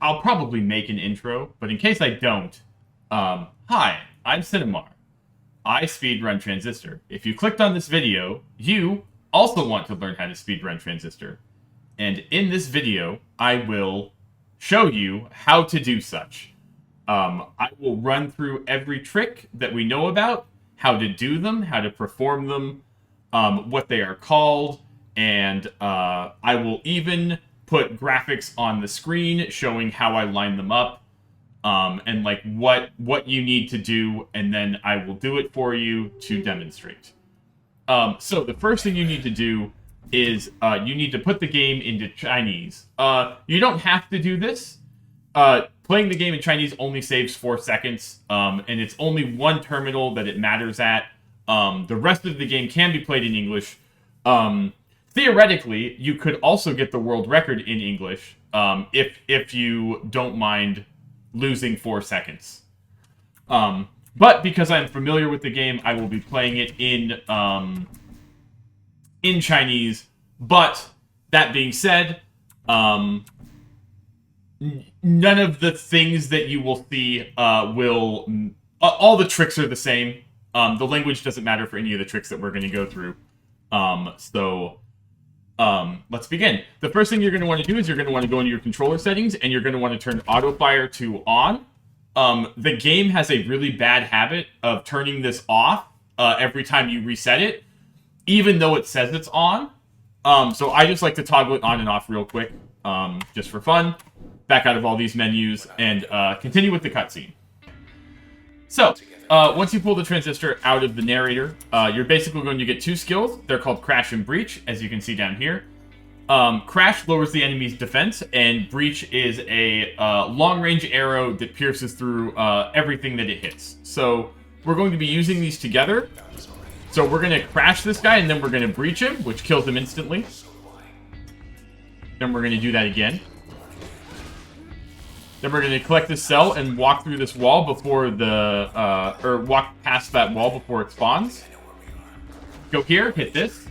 I'll probably make an intro, but in case I don't, hi, I'm Cinemar. I speedrun Transistor. If you clicked on this video, you also want to learn how to speedrun Transistor. And in this video, I will show you how to do such. I will run through every trick that we know about, how to do them, how to perform them, what they are called, and I will even put graphics on the screen showing how I line them up, and like what you need to do, and then I will do it for you to demonstrate. So the first thing you need to do is you need to put the game into Chinese. You don't have to do this. Playing the game in Chinese only saves 4 seconds, and it's only one terminal that it matters at. The rest of the game can be played in English. Theoretically, you could also get the world record in English if you don't mind losing 4 seconds. But because I'm familiar with the game, I will be playing it in Chinese. But that being said, none of the things that you will see will... all the tricks are the same. The language doesn't matter for any of the tricks that we're going to go through. Let's begin. The first thing you're going to want to do is you're going to want to go into your controller settings, and you're going to want to turn auto fire to on. The game has a really bad habit of turning this off every time you reset it, even though it says it's on. So I just like to toggle it on and off real quick, just for fun. Back out of all these menus, and continue with the cutscene. So, once you pull the transistor out of the narrator, you're basically going to get 2 skills. They're called Crash and Breach, as you can see down here. Crash lowers the enemy's defense, and Breach is a long-range arrow that pierces through everything that it hits. So, we're going to be using these together. So, we're going to crash this guy, and then we're going to breach him, which kills him instantly. Then we're going to do that again. Then we're going to collect this cell and walk through this wall before the, or walk past that wall before it spawns. Go here, hit this.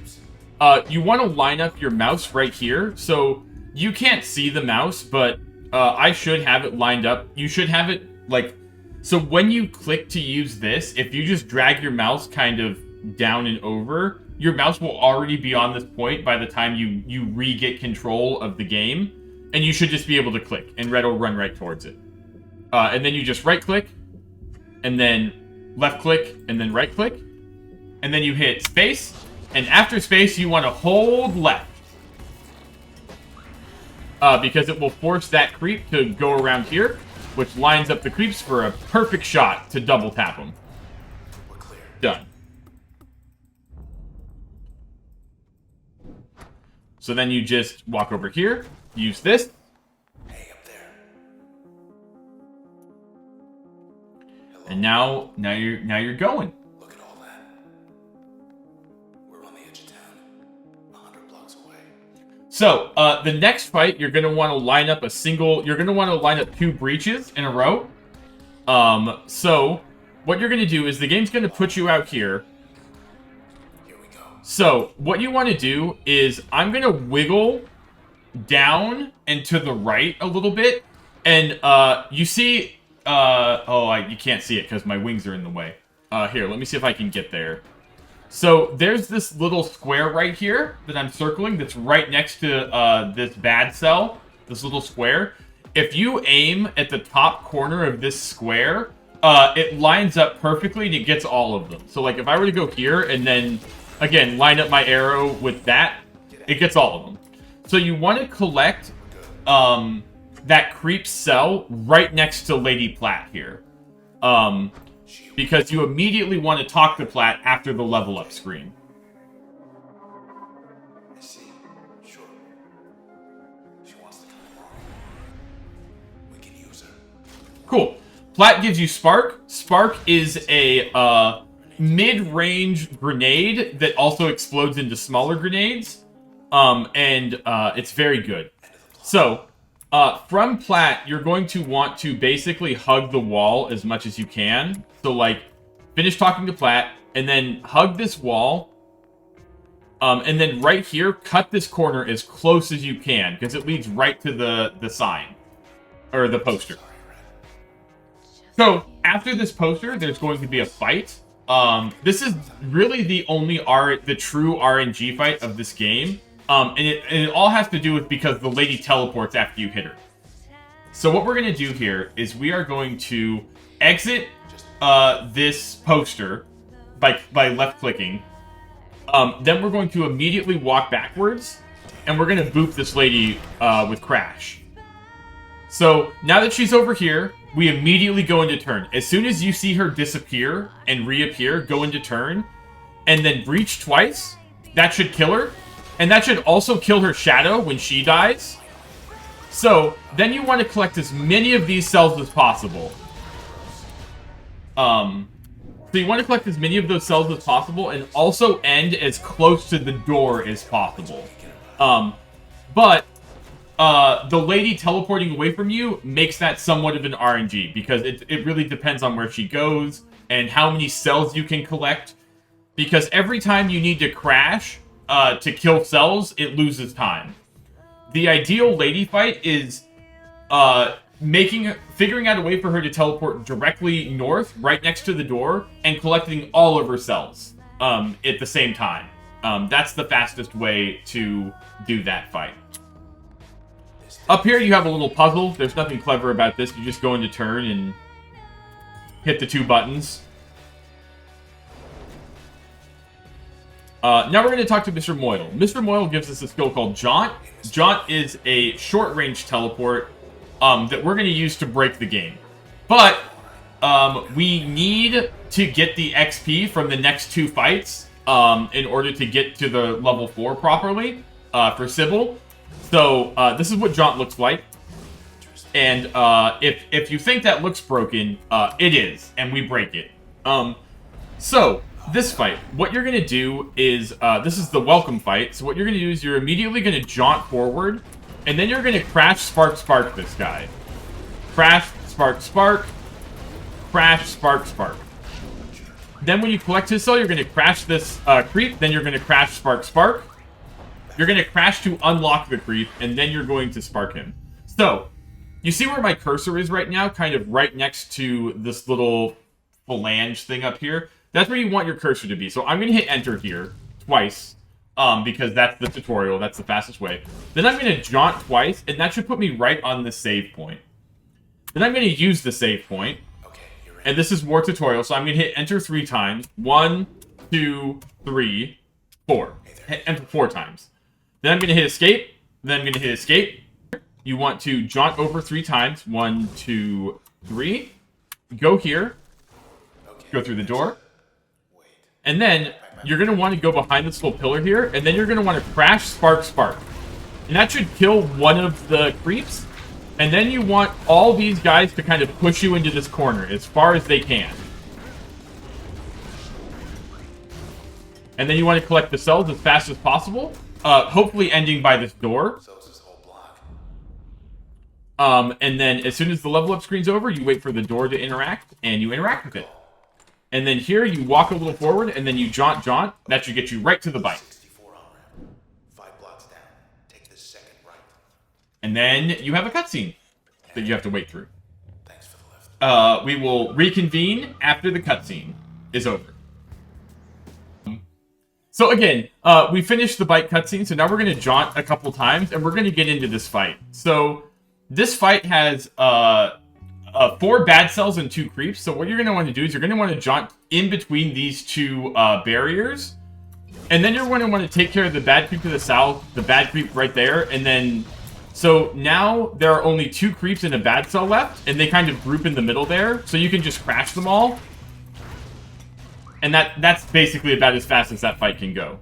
You want to line up your mouse right here. So you can't see the mouse, but I should have it lined up. You should have it like, so when you click to use this, if you just drag your mouse kind of down and over, your mouse will already be on this point by the time you re-get control of the game. And you should just be able to click, and Red will run right towards it. And then you just right-click, and then left-click, and then right-click. And then you hit space, and after space, you want to hold left. Because it will force that creep to go around here, which lines up the creeps for a perfect shot to double-tap them. Done. So then you just walk over here. Use this. Hey, up there. And now you're going. Look at all that. We're on the edge of town, 100 blocks away. So, the next fight, you're gonna want to line up you're gonna want to line up 2 breaches in a row. So what you're gonna do is the game's gonna put you out here. Here we go. So what you want to do is I'm gonna wiggle down and to the right a little bit, and you see you can't see it because my wings are in the way. Here, let me see if I can get there. So there's this little square right here that I'm circling that's right next to this bad cell, this little square. If you aim at the top corner of this square, it lines up perfectly and it gets all of them. So like if I were to go here and then again line up my arrow with that, it gets all of them. So you want to collect that creep cell right next to Lady Platt here. Because you immediately want to talk to Platt after the level up screen. I see. Sure. She wants to come along. We can use her. Cool. Platt gives you Spark. Spark is a mid-range grenade that also explodes into smaller grenades. It's very good. So, from Platt, you're going to want to basically hug the wall as much as you can. So, like, finish talking to Platt, and then hug this wall. And then right here, cut this corner as close as you can, because it leads right to the sign. or the poster. So after this poster, there's going to be a fight. This is really the true RNG fight of this game. And it all has to do with because the lady teleports after you hit her. So what we're going to do here is we are going to exit this poster by left clicking. Then we're going to immediately walk backwards, and we're going to boop this lady with Crash. So now that she's over here, we immediately go into turn. As soon as you see her disappear and reappear, go into turn, and then breach twice. That should kill her. And that should also kill her shadow when she dies. So then you want to collect as many of these cells as possible. So you want to collect as many of those cells as possible and also end as close to the door as possible. But the lady teleporting away from you makes that somewhat of an RNG because it really depends on where she goes and how many cells you can collect. Because every time you need to crash to kill cells, it loses time. The ideal lady fight is figuring out a way for her to teleport directly north, right next to the door, and collecting all of her cells at the same time. That's the fastest way to do that fight. Up here, you have a little puzzle. There's nothing clever about this. You just go into turn and hit the 2 buttons. Now we're going to talk to Mr. Moyle. Mr. Moyle gives us a skill called Jaunt. Jaunt is a short-range teleport that we're going to use to break the game. But we need to get the XP from the next 2 fights in order to get to the level 4 properly for Sybil. So this is what Jaunt looks like. And if you think that looks broken, it is, and we break it. So this fight, what you're going to do is, this is the welcome fight. So what you're going to do is you're immediately going to jaunt forward, and then you're going to crash, spark, spark this guy. Crash, spark, spark. Crash, spark, spark. Then when you collect his cell, you're going to crash this creep. Then you're going to crash, spark, spark. You're going to crash to unlock the creep, and then you're going to spark him. So, you see where my cursor is right now? Kind of right next to this little phalange thing up here. That's where you want your cursor to be. So I'm going to hit enter here twice, because that's the tutorial. That's the fastest way. Then I'm going to jaunt twice, and that should put me right on the save point. Then I'm going to use the save point. And this is more tutorial, so I'm going to hit enter 3 times. 1, 2, 3, 4. Hit enter 4 times. Then I'm going to hit escape. Then I'm going to hit escape. You want to jaunt over 3 times. 1, 2, 3. Go here. Go through the door. And then you're going to want to go behind this little pillar here. And then you're going to want to crash, spark, spark. And that should kill one of the creeps. And then you want all these guys to kind of push you into this corner as far as they can. And then you want to collect the cells as fast as possible. Hopefully ending by this door. And then as soon as the level up screen's over, you wait for the door to interact, and you interact with it. And then here, you walk a little forward, and then you jaunt. That should get you right to the bike. And then you have a cutscene that you have to wait through. We will reconvene after the cutscene is over. So again, we finished the bike cutscene, so now we're going to jaunt a couple times, and we're going to get into this fight. So this fight has 4 bad cells and 2 creeps. So what you're going to want to do is you're going to want to jaunt in between these 2 barriers. And then you're going to want to take care of the bad creep to the south, the bad creep right there, and then... So now there are only 2 creeps and a bad cell left, and they kind of group in the middle there, so you can just crash them all. And that's basically about as fast as that fight can go.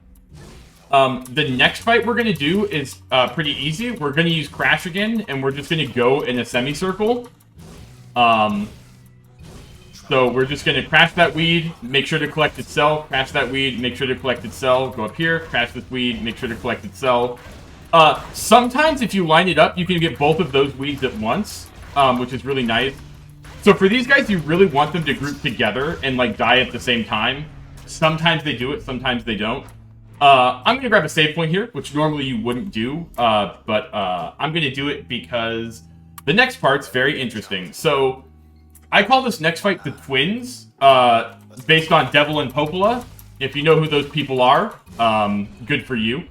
The next fight we're going to do is pretty easy. We're going to use Crash again, and we're just going to go in a semicircle. So we're just going to crash that weed, make sure to collect its cell, crash that weed, make sure to collect its cell, go up here, crash this weed, make sure to collect its cell. Sometimes if you line it up, you can get both of those weeds at once, which is really nice. So for these guys, you really want them to group together and like die at the same time. Sometimes they do it, sometimes they don't. I'm going to grab a save point here, which normally you wouldn't do, but I'm going to do it because the next part's very interesting. So, I call this next fight the Twins, based on Devil and Popola. If you know who those people are, good for you.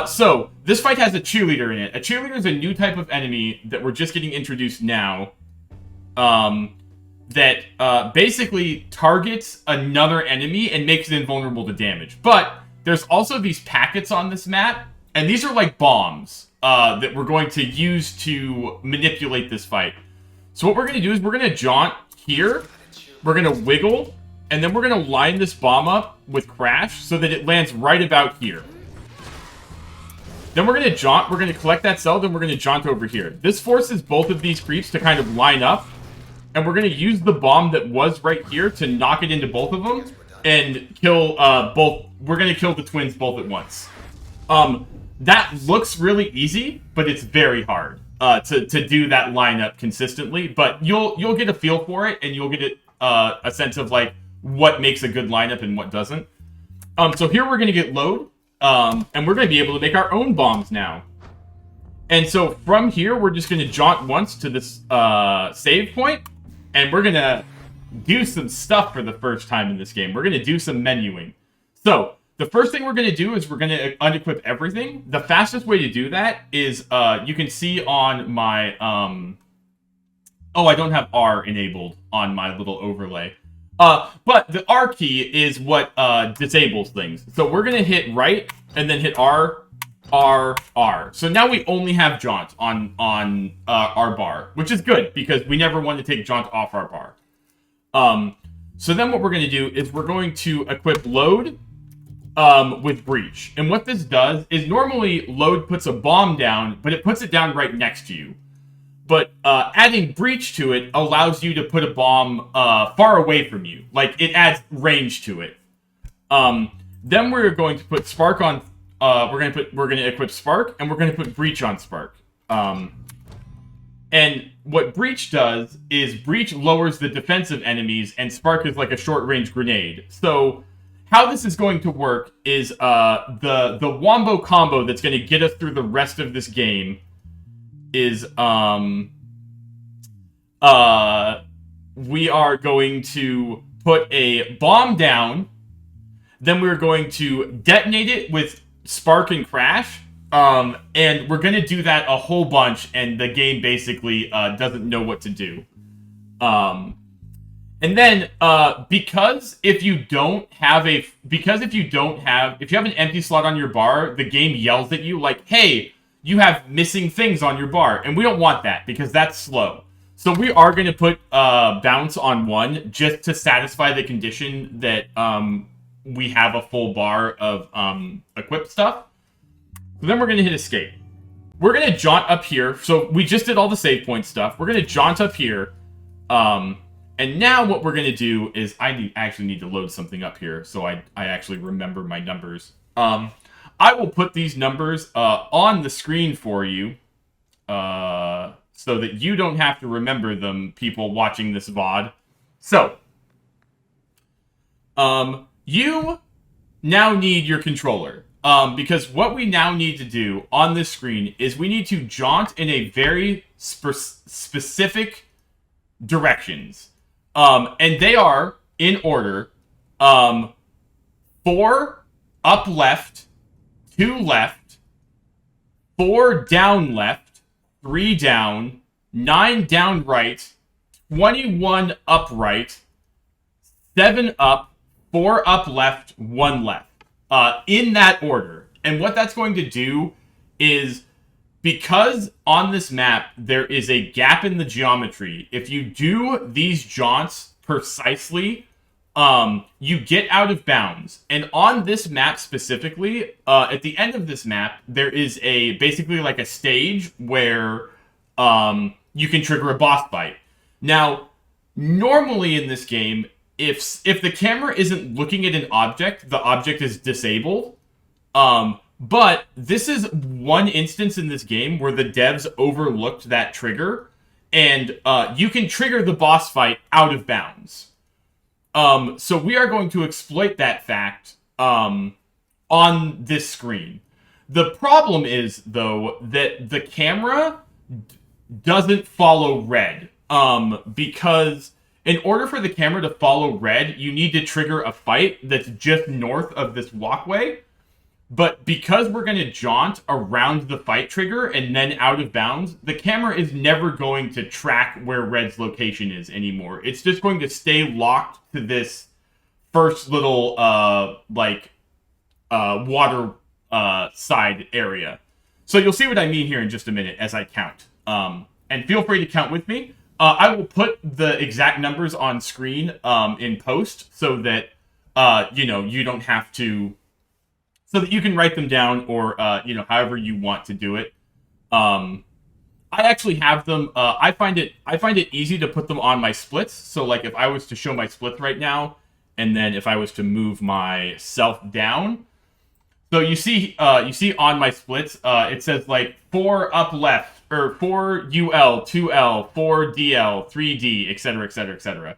So, this fight has a cheerleader in it. A cheerleader is a new type of enemy that we're just getting introduced now. That basically targets another enemy and makes it invulnerable to damage. But there's also these packets on this map, and these are like bombs that we're going to use to manipulate this fight. So what we're going to do is we're going to jaunt here, we're going to wiggle, and then we're going to line this bomb up with Crash so that it lands right about here. Then we're going to jaunt, we're going to collect that cell, then we're going to jaunt over here. This forces both of these creeps to kind of line up, and we're going to use the bomb that was right here to knock it into both of them and kill both. We're going to kill the twins both at once. That looks really easy, but it's very hard to do that lineup consistently. But you'll get a feel for it, and you'll get a sense of like what makes a good lineup and what doesn't. So here we're going to get load, and we're going to be able to make our own bombs now. And so from here, we're just going to jaunt once to this save point. And we're going to do some stuff for the first time in this game. We're going to do some menuing. So, the first thing we're going to do is we're going to unequip everything. The fastest way to do that is, you can see on my, oh, I don't have R enabled on my little overlay. But the R key is what disables things. So, we're going to hit right, and then hit R, R, R. So now we only have jaunt on our bar, which is good because we never want to take jaunt off our bar. So then what we're going to do is we're going to equip load with breach. And what this does is normally load puts a bomb down, but it puts it down right next to you. But adding breach to it allows you to put a bomb far away from you. Like it adds range to it. Then we're going to put spark on. We're gonna equip Spark, and we're gonna put Breach on Spark. And what Breach does is Breach lowers the defense of enemies, and Spark is like a short-range grenade. So how this is going to work is the wombo combo that's gonna get us through the rest of this game is we are going to put a bomb down, then we're going to detonate it with Spark and Crash, and we're going to do that a whole bunch, and the game basically doesn't know what to do. And then, because if you have an empty slot on your bar, the game yells at you like, hey, you have missing things on your bar, and we don't want that, because that's slow. So we are going to put bounce on 1, just to satisfy the condition that, we have a full bar of equipped stuff. So then we're going to hit escape. We're going to jaunt up here. So we just did all the save point stuff. We're going to jaunt up here. And now what we're going to do is actually need to load something up here so I actually remember my numbers. I will put these numbers on the screen for you so that you don't have to remember them, people watching this VOD. So, you now need your controller, because what we now need to do on this screen is we need to jaunt in a very specific directions. And they are, in order, 4 up left, 2 left, 4 down left, 3 down, 9 down right, 21 up right, 7 up, 4 up left, 1 left. In that order. And what that's going to do is, because on this map there is a gap in the geometry, if you do these jaunts precisely, you get out of bounds. And on this map specifically, at the end of this map, there is basically like a stage where you can trigger a boss fight. Now, normally in this game, if the camera isn't looking at an object, the object is disabled. But this is one instance in this game where the devs overlooked that trigger, and you can trigger the boss fight out of bounds. So we are going to exploit that fact on this screen. The problem is, though, that the camera doesn't follow red. Because in order for the camera to follow red, you need to trigger a fight that's just north of this walkway. But because we're going to jaunt around the fight trigger and then out of bounds, the camera is never going to track where red's location is anymore. It's just going to stay locked to this first little, water side area. So you'll see what I mean here in just a minute as I count. And feel free to count with me. I will put the exact numbers on screen in post so that, you don't have to... So that you can write them down or, however you want to do it. I actually have them... I find it easy to put them on my splits. So, like, if I was to show my splits right now, and then if I was to move myself down... So you see on my splits, it says, like, 4 up left, or 4 UL, 2L, 4 DL, 3D, etc., etc., etc.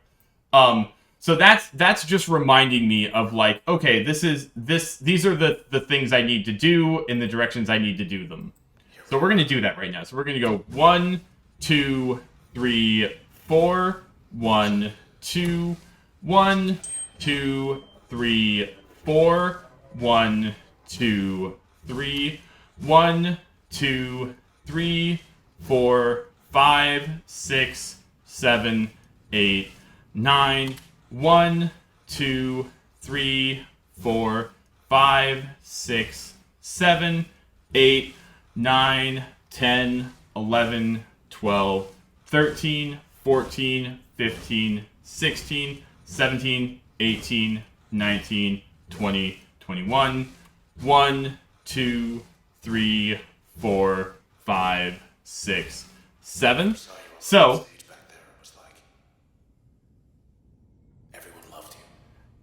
So that's just reminding me of, like, okay, these are the things I need to do in the directions I need to do them. So we're going to do that right now. So we're going to go 1, 2, 3, 4, 1, 2, 1, 2, 3, 4, 1, 2, 3, 1, 2, 3, 4, 5, 6, 7, 8, 9, 1, 2, 3, 4, 5, 6, 7, 8, 9, 10, 11, 12, 13, 14, 15, 16, 17, 18, 19, 20, 21, 1, 2, 3, 4, 5, 6, 7. So,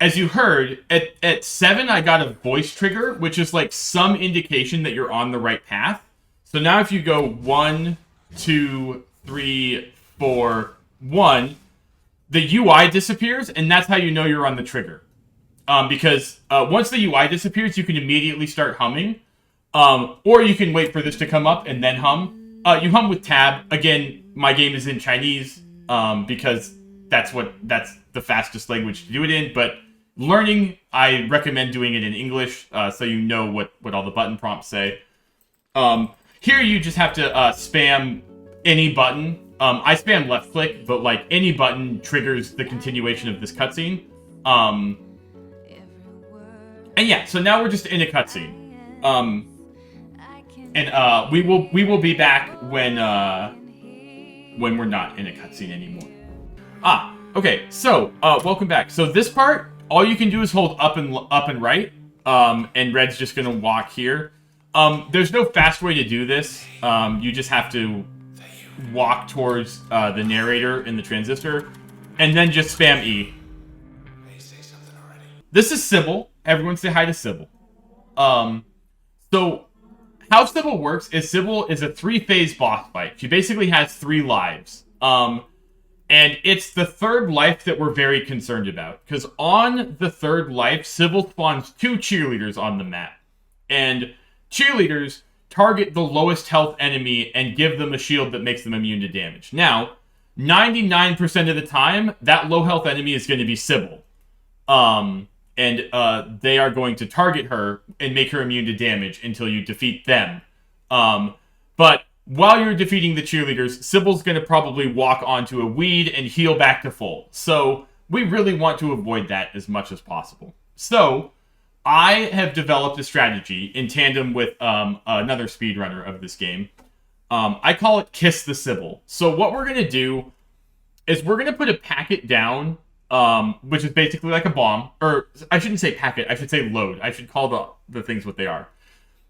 as you heard, at 7, I got a voice trigger, which is like some indication that you're on the right path. So now if you go 1, 2, 3, 4, 1, the UI disappears, and that's how you know you're on the trigger. Because once the UI disappears, you can immediately start humming. Or you can wait for this to come up and then hum. You hum with tab. Again, my game is in Chinese, because that's the fastest language to do it in. But learning, I recommend doing it in English, so you know what all the button prompts say. Here you just have to spam any button. I spam left click, but like any button triggers the continuation of this cutscene. And yeah, so now we're just in a cutscene. And we will be back when we're not in a cutscene anymore. Okay. So welcome back. So this part, all you can do is hold up and right. And Red's just gonna walk here. There's no fast way to do this. You just have to walk towards the narrator in the transistor, and then just spam E. This is Sybil. Everyone say hi to Sybil. So how Sybil works is Sybil is a 3-phase boss fight. She basically has 3 lives. And it's the 3rd life that we're very concerned about. Because on the 3rd life, Sybil spawns 2 cheerleaders on the map. And cheerleaders target the lowest health enemy and give them a shield that makes them immune to damage. Now, 99% of the time, that low health enemy is going to be Sybil. And they are going to target her and make her immune to damage until you defeat them. But while you're defeating the cheerleaders, Sybil's going to probably walk onto a weed and heal back to full. So we really want to avoid that as much as possible. So I have developed a strategy in tandem with another speedrunner of this game. I call it Kiss the Sybil. So what we're going to do is we're going to put a packet down, which is basically like a bomb. Or I shouldn't say packet, I should say load. I should call the things what they are.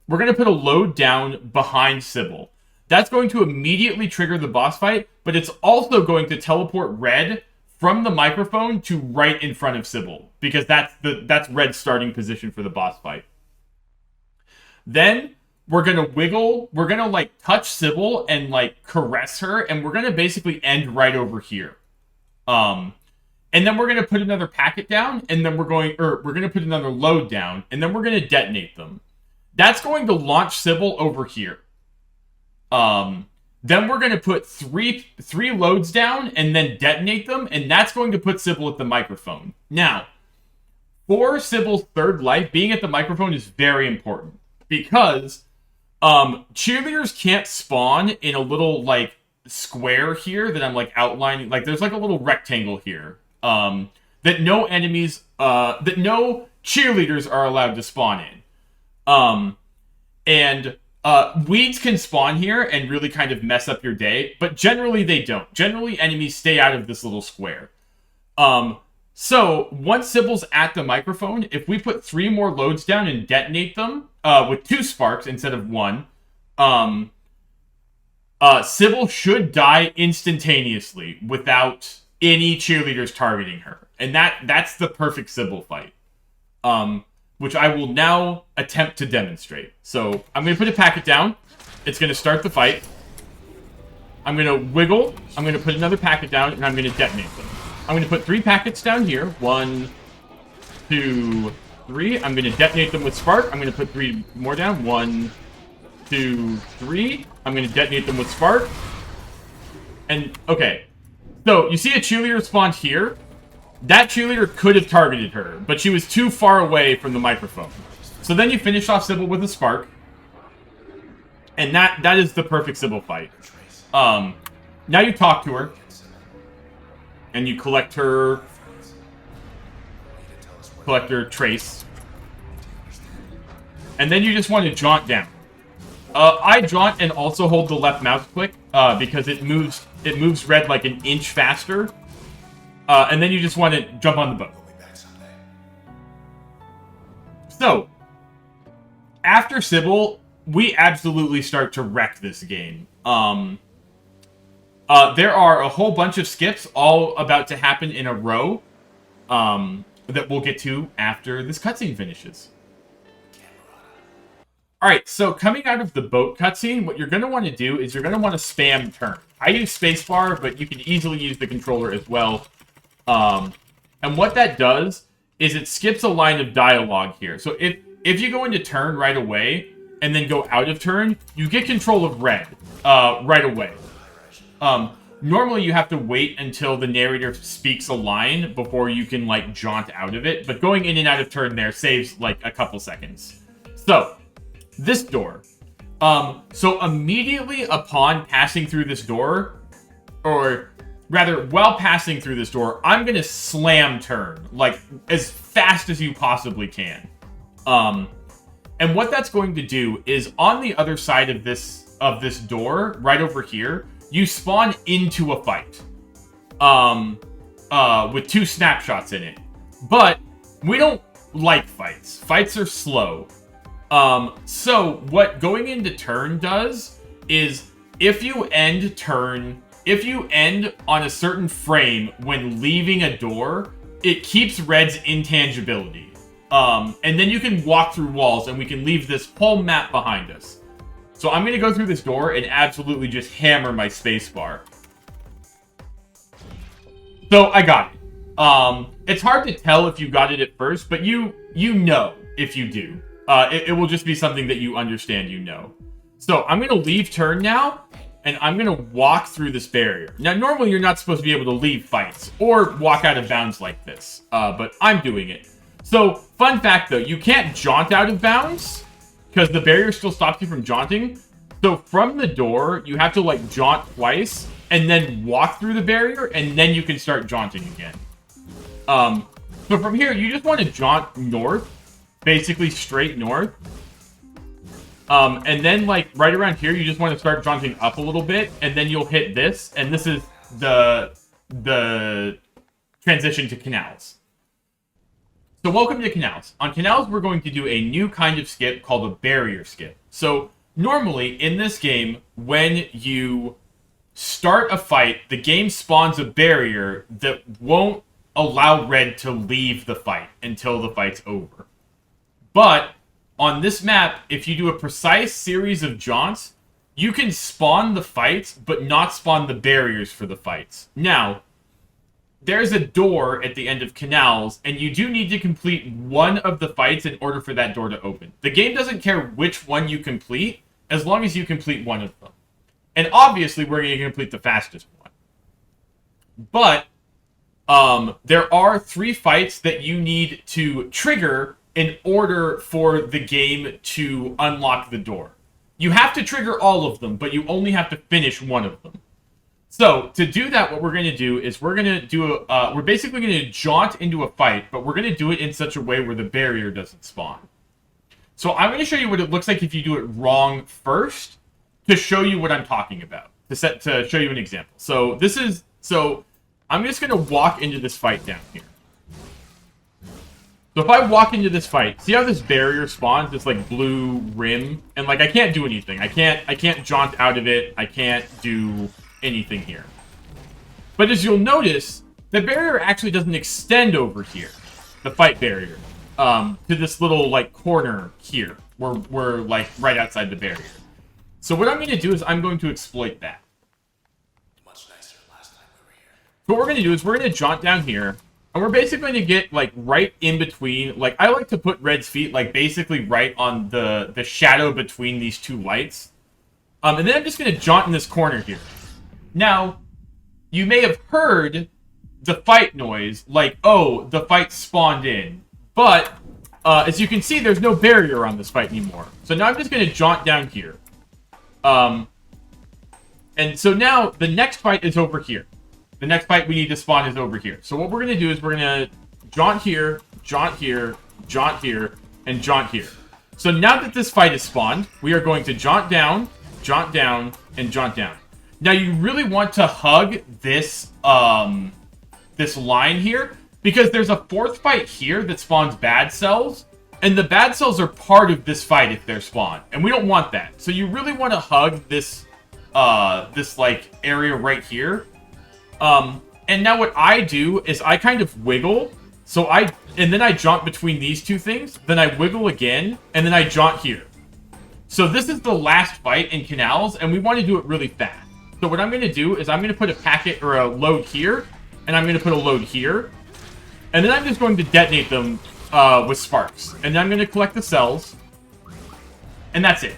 We're going to put a load down behind Sybil. That's going to immediately trigger the boss fight, but it's also going to teleport Red from the microphone to right in front of Sybil, because that's Red's starting position for the boss fight. Then we're gonna wiggle, we're gonna like touch Sybil and like caress her, and we're gonna basically end right over here. And then we're gonna put another packet down, and then we're gonna put another load down, and then we're gonna detonate them. That's going to launch Sybil over here. Then we're going to put three loads down and then detonate them, and that's going to put Sybil at the microphone. Now, for Sybil's third life, being at the microphone is very important because cheerleaders can't spawn in a little like square here that I'm like outlining. Like there's like a little rectangle here that no enemies, that no cheerleaders are allowed to spawn in. And weeds can spawn here and really kind of mess up your day, but generally they don't. Generally, enemies stay out of this little square. So, once Sybil's at the microphone, if we put 3 more loads down and detonate them with 2 sparks instead of 1, Sybil should die instantaneously without any cheerleaders targeting her. And that's the perfect Sybil fight. Which I will now attempt to demonstrate. So, I'm going to put a packet down. It's going to start the fight. I'm going to wiggle. I'm going to put another packet down, and I'm going to detonate them. I'm going to put 3 packets down here. 1, 2, 3. I'm going to detonate them with spark. I'm going to put 3 more down. 1, 2, 3. I'm going to detonate them with spark. And, okay. So, you see a cheerleader spawned here. That cheerleader could have targeted her, but she was too far away from the microphone. So then you finish off Sybil with a spark. And that is the perfect Sybil fight. Now you talk to her. And you collect her trace. And then you just want to jaunt down. I jaunt and also hold the left mouse click because it moves red like an inch faster. And then you just want to jump on the boat. So, after Sybil, we absolutely start to wreck this game. There are a whole bunch of skips all about to happen in a row that we'll get to after this cutscene finishes. Alright, so coming out of the boat cutscene, what you're going to want to do is you're going to want to spam turn. I use spacebar, but you can easily use the controller as well. And what that does is it skips a line of dialogue here. So if you go into turn right away and then go out of turn, you get control of red right away. Normally you have to wait until the narrator speaks a line before you can like jaunt out of it, but going in and out of turn there saves like a couple seconds. So, this door. So immediately upon passing through this door, or rather, while passing through this door, I'm going to slam turn, like, as fast as you possibly can. And what that's going to do is, on the other side of this door, right over here, you spawn into a fight. With 2 snapshots in it. But, we don't like fights. Fights are slow. So, what going into turn does, is, if you end on a certain frame when leaving a door, it keeps red's intangibility. And then you can walk through walls and we can leave this whole map behind us. So I'm going to go through this door and absolutely just hammer my spacebar. So I got it. It's hard to tell if you got it at first, but you know if you do. It will just be something that you understand you know. So I'm going to leave turn now. And I'm going to walk through this barrier. Now, normally you're not supposed to be able to leave fights or walk out of bounds like this. But I'm doing it. So, fun fact though, you can't jaunt out of bounds because the barrier still stops you from jaunting. So, from the door, you have to like jaunt twice and then walk through the barrier and then you can start jaunting again. So, from here, you just want to jaunt north, basically straight north. And then, like, right around here, you just want to start jaunting up a little bit, and then you'll hit this, and this is the transition to canals. So, welcome to canals. On canals, we're going to do a new kind of skip called a barrier skip. So, normally, in this game, when you start a fight, the game spawns a barrier that won't allow red to leave the fight until the fight's over. But on this map, if you do a precise series of jaunts, you can spawn the fights, but not spawn the barriers for the fights. Now, there's a door at the end of canals, and you do need to complete one of the fights in order for that door to open. The game doesn't care which one you complete, as long as you complete one of them. And obviously, we're going to complete the fastest one. But there are 3 fights that you need to trigger in order for the game to unlock the door. You have to trigger all of them, but you only have to finish one of them. So, to do that, what we're going to do is we're basically going to jaunt into a fight, but we're going to do it in such a way where the barrier doesn't spawn. So I'm going to show you what it looks like if you do it wrong first, to show you what I'm talking about, to show you an example. So I'm just going to walk into this fight down here. So if I walk into this fight, see how this barrier spawns, this like blue rim, and like I can't do anything. I can't jaunt out of it. I can't do anything here. But as you'll notice, the barrier actually doesn't extend over here, the fight barrier, to this little like corner here, where we're like right outside the barrier. So what I'm going to do is I'm going to exploit that. Much nicer last time we were here. What we're going to do is we're going to jaunt down here, and we're basically going to get like right in between. Like I like to put Red's feet like basically right on the shadow between these 2 lights. And then I'm just going to jaunt in this corner here. Now, you may have heard the fight noise, like, oh, the fight spawned in. But, as you can see, there's no barrier on this fight anymore. So now I'm just going to jaunt down here. And so now, the next fight is over here. The next fight we need to spawn is over here. So what we're going to do is we're going to jaunt here, jaunt here, jaunt here, and jaunt here. So now that this fight is spawned, we are going to jaunt down, and jaunt down. Now, you really want to hug this, this line here, because there's a 4th fight here that spawns bad cells, and the bad cells are part of this fight if they're spawned, and we don't want that. So you really want to hug this, this, like, area right here. And now what I do is I kind of wiggle, and then I jaunt between these 2 things, then I wiggle again, and then I jaunt here. So this is the last fight in Canals, and we want to do it really fast. So what I'm going to do is I'm going to put a packet or a load here, and I'm going to put a load here, and then I'm just going to detonate them with sparks. And then I'm going to collect the cells, and that's it.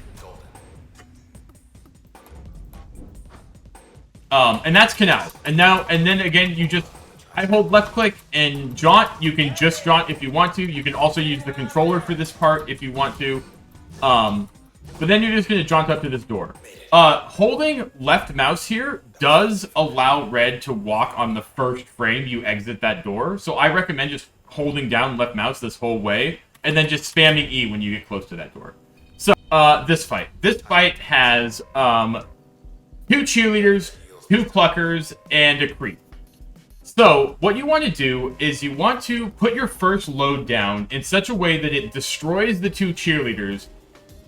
And that's Canal. And then again, I hold left click and jaunt. You can just jaunt if you want to. You can also use the controller for this part if you want to. But then you're just going to jaunt up to this door. Holding left mouse here does allow Red to walk on the first frame you exit that door. So I recommend just holding down left mouse this whole way, and then just spamming E when you get close to that door. So, this fight. This fight has, 2 cheerleaders, 2 cluckers, and a creep. So, what you want to do is you want to put your first load down in such a way that it destroys the 2 cheerleaders,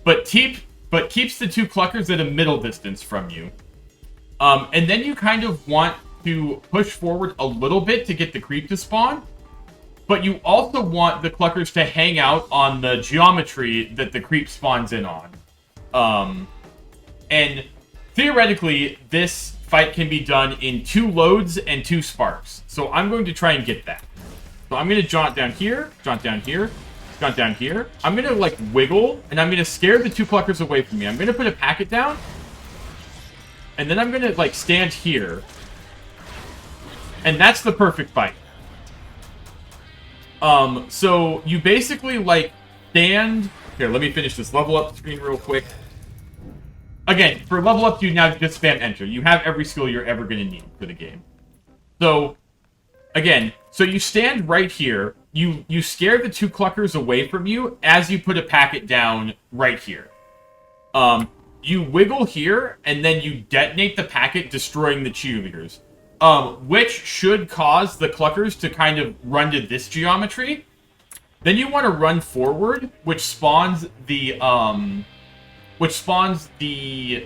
but keeps the 2 cluckers at a middle distance from you. And then you kind of want to push forward a little bit to get the creep to spawn, but you also want the cluckers to hang out on the geometry that the creep spawns in on. And theoretically, this fight can be done in 2 loads and 2 sparks. So I'm going to try and get that. So I'm going to jaunt down here, jaunt down here, jaunt down here. I'm going to, like, wiggle, and I'm going to scare the 2 cluckers away from me. I'm going to put a packet down, and then I'm going to, like, stand here. And that's the perfect fight. So you basically, like, stand... Here, let me finish this level up screen real quick. Again, for level up, you now just spam enter. You have every skill you're ever going to need for the game. So, again, so you stand right here. You scare the 2 cluckers away from you as you put a packet down right here. You wiggle here, and then you detonate the packet, destroying the cheerleaders. Which should cause the cluckers to kind of run to this geometry. Then you want to run forward, which spawns the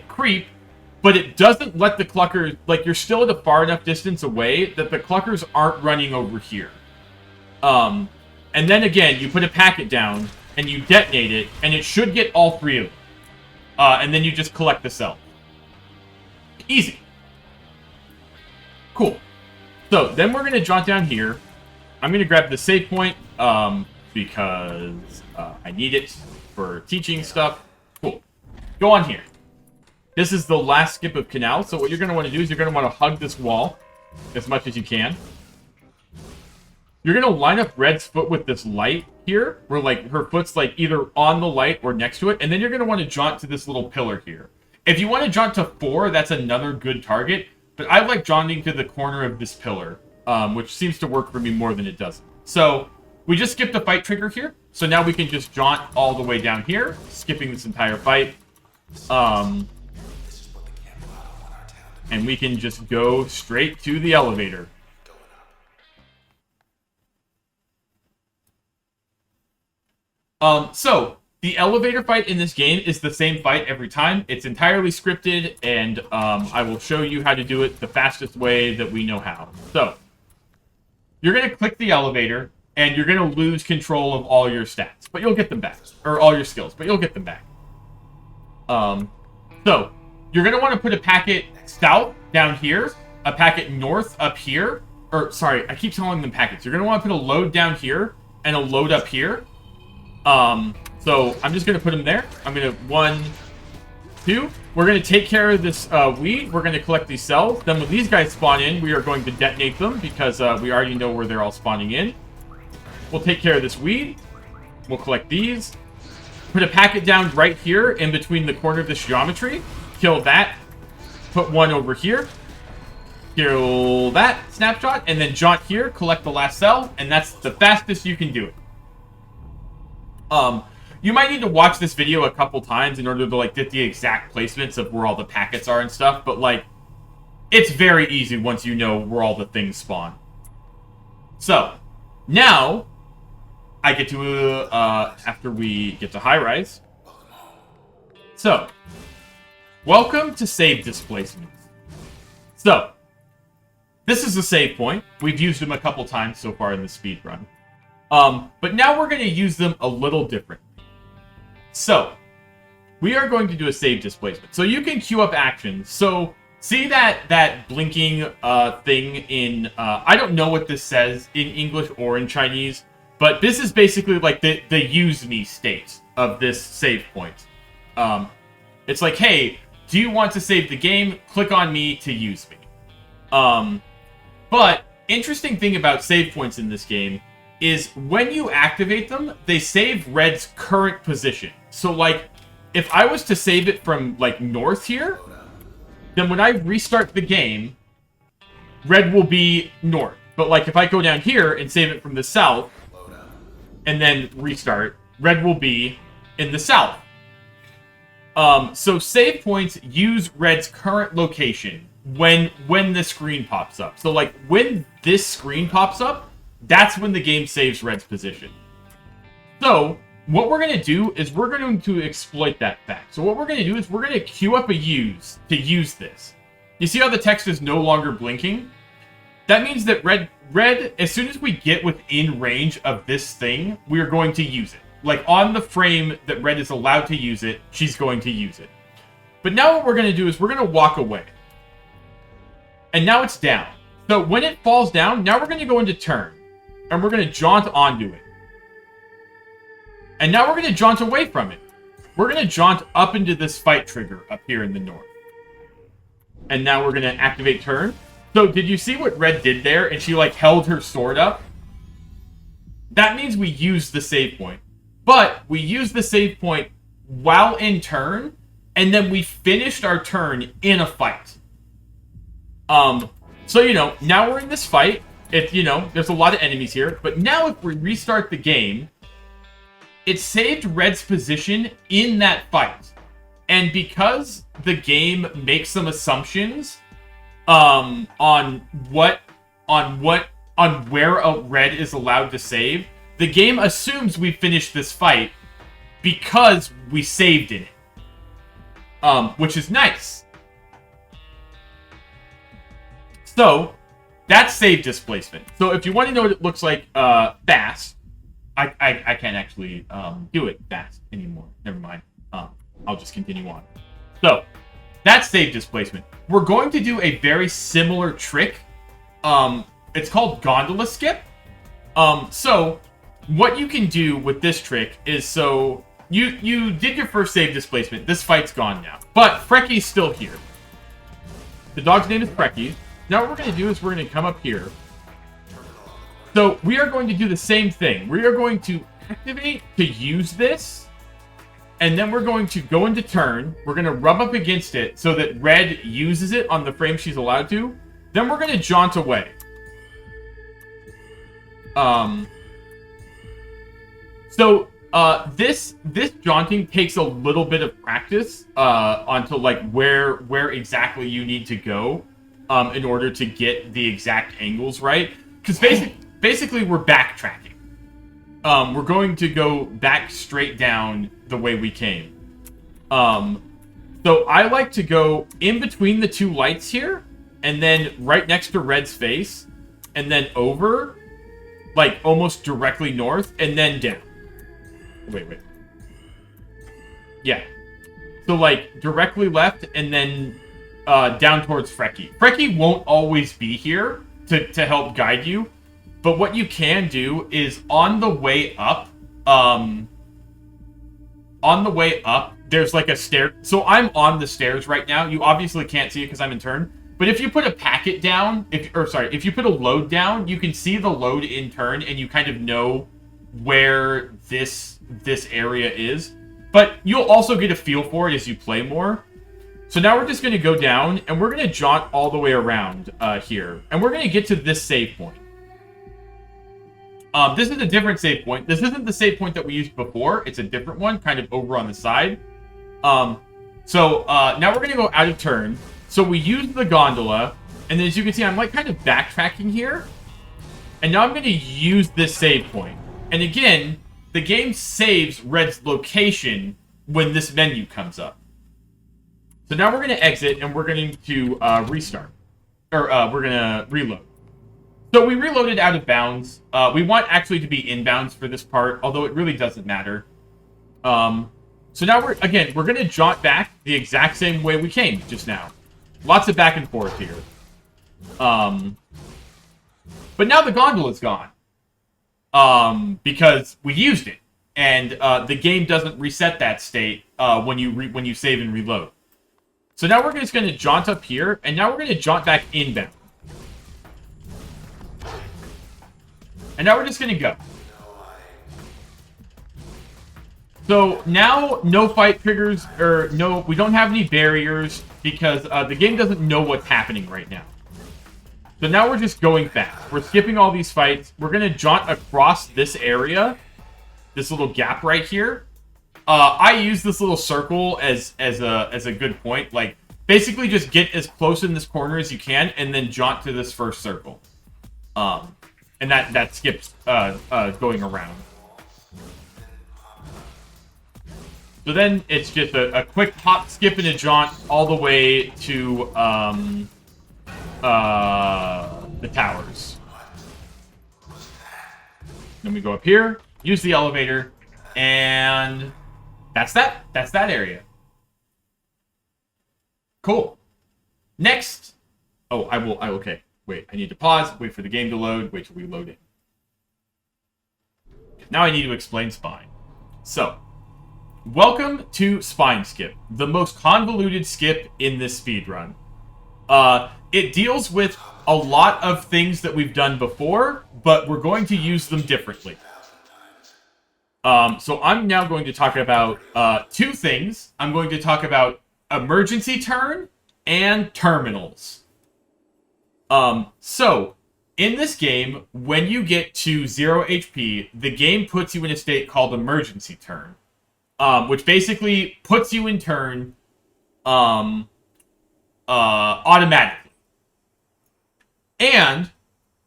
creep, but it doesn't let the cluckers, like, you're still at a far enough distance away that the cluckers aren't running over here. And then again, you put a packet down, and you detonate it, and it should get all 3 of them. And then you just collect the cell. Easy. Cool. So, then we're going to jaunt down here. I'm going to grab the save point, because I need it for teaching stuff. Cool. Go on here. This is the last skip of canal. So what you're going to want to do is you're going to want to hug this wall as much as you can. You're going to line up Red's foot with this light here, where, like, her foot's, like, either on the light or next to it. And then you're going to want to jaunt to this little pillar here. If you want to jaunt to 4, that's another good target. But I like jaunting to the corner of this pillar, which seems to work for me more than it doesn't. So we just skipped the fight trigger here. So now we can just jaunt all the way down here, skipping this entire fight. And we can just go straight to the elevator. So the elevator fight in this game is the same fight every time. It's entirely scripted, and I will show you how to do it the fastest way that we know how. So you're going to click the elevator, and you're going to lose control of all your stats, but you'll get them back. Or all your skills, but you'll get them back. So you're going to want to put a packet south down here, a packet north up here. Or, sorry, I keep calling them packets. You're going to want to put a load down here and a load up here. So I'm just going to put them there. I'm going to 1, 2. We're going to take care of this weed. We're going to collect these cells. Then when these guys spawn in, we are going to detonate them because we already know where they're all spawning in. We'll take care of this weed. We'll collect these. Put a packet down right here in between the corner of this geometry. Kill that. Put one over here. Kill that snapshot. And then jaunt here. Collect the last cell. And that's the fastest you can do it. You might need to watch this video a couple times in order to, like, get the exact placements of where all the packets are and stuff. But, like, it's very easy once you know where all the things spawn. So, now I get to, after we get to high rise. So, welcome to save displacements. So, this is a save point. We've used them a couple times so far in the speedrun. But now we're going to use them a little different. So, we are going to do a save displacement. So you can queue up actions. So, see that blinking thing in, I don't know what this says in English or in Chinese, but this is basically like the use me state of this save point. It's like, hey, do you want to save the game? Click on me to use me. But interesting thing about save points in this game is when you activate them, they save Red's current position. So, like, if I was to save it from, like, north here, then when I restart the game, Red will be north. But, like, if I go down here and save it from the south, and then restart, Red will be in the south. So save points use Red's current location when the screen pops up. So, like, when this screen pops up, that's when the game saves Red's position. So, what we're going to do is we're going to exploit that fact. So what we're going to do is we're going to queue up a use to use this. You see how the text is no longer blinking? That means that Red, as soon as we get within range of this thing, we are going to use it. Like, on the frame that Red is allowed to use it, she's going to use it. But now what we're going to do is we're going to walk away. And now it's down. So when it falls down, now we're going to go into turn. And we're going to jaunt onto it. And now we're going to jaunt away from it. We're going to jaunt up into this fight trigger up here in the north. And now we're going to activate turn. So did you see what Red did there? And she, like, held her sword up? That means we used the save point. But we used the save point while in turn. And then we finished our turn in a fight. So, you know, now we're in this fight. You know, there's a lot of enemies here. But now if we restart the game, it saved Red's position in that fight. And because the game makes some assumptions on where a Red is allowed to save, the game assumes we finished this fight because we saved in it. Which is nice. So, that's save displacement. So if you want to know what it looks like fast, I can't actually do it fast anymore. Never mind. I'll just continue on. So, that's save displacement. We're going to do a very similar trick. It's called gondola skip. So, what you can do with this trick is, so you did your first save displacement. This fight's gone now. But Frecky's still here. The dog's name is Frecky. Now what we're going to do is we're going to come up here. So we are going to do the same thing. We are going to activate to use this. And then we're going to go into turn. We're going to rub up against it so that red uses it on the frame she's allowed to. Then we're going to jaunt away. This jaunting takes a little bit of practice onto like where exactly you need to go in order to get the exact angles right. Because basically we're backtracking. We're going to go back straight down the way we came. So I like to go in between the two lights here, and then right next to Red's face, and then over, like almost directly north, and then down. Wait. Yeah. So like directly left, and then down towards Frecky. Frecky won't always be here to help guide you, but what you can do is on the way up, there's like a stair. So I'm on the stairs right now. You obviously can't see it because I'm in turn. But if you put a packet down, if you put a load down, you can see the load in turn, and you kind of know where this area is. But you'll also get a feel for it as you play more. So now we're just going to go down, and we're going to jaunt all the way around here. And we're going to get to this save point. This is a different save point. This isn't the save point that we used before. It's a different one, kind of over on the side. Now we're going to go out of turn. So we use the gondola, and then as you can see, I'm like kind of backtracking here. And now I'm going to use this save point. And again, the game saves Red's location when this menu comes up. So now we're going to exit, and we're going to restart. Or we're going to reload. So we reloaded out of bounds. We want actually to be inbounds for this part, although it really doesn't matter. So now we're going to jaunt back the exact same way we came just now. Lots of back and forth here. But now the gondola's gone. Because we used it. And the game doesn't reset that state when you save and reload. So now we're just going to jaunt up here, and now we're going to jaunt back inbound. And now we're just going to go. So now no fight triggers, or no, we don't have any barriers because the game doesn't know what's happening right now. So now we're just going fast. We're skipping all these fights. We're going to jaunt across this area, this little gap right here. I use this little circle as a good point. Like, basically just get as close in this corner as you can, and then jaunt to this first circle. And that skips going around. So then it's just a quick hop, skip, and a jaunt all the way to the towers. Then we go up here, use the elevator, and that's that. That's that area. Cool. Next. Oh, okay. Wait, I need to pause, wait for the game to load, wait till we load it. Now I need to explain Spine. So, welcome to Spine Skip, the most convoluted skip in this speedrun. It deals with a lot of things that we've done before, but we're going to use them differently. So I'm now going to talk about two things. I'm going to talk about emergency turn and terminals. So, in this game, when you get to 0 HP, the game puts you in a state called emergency turn. Which basically puts you in turn automatically. And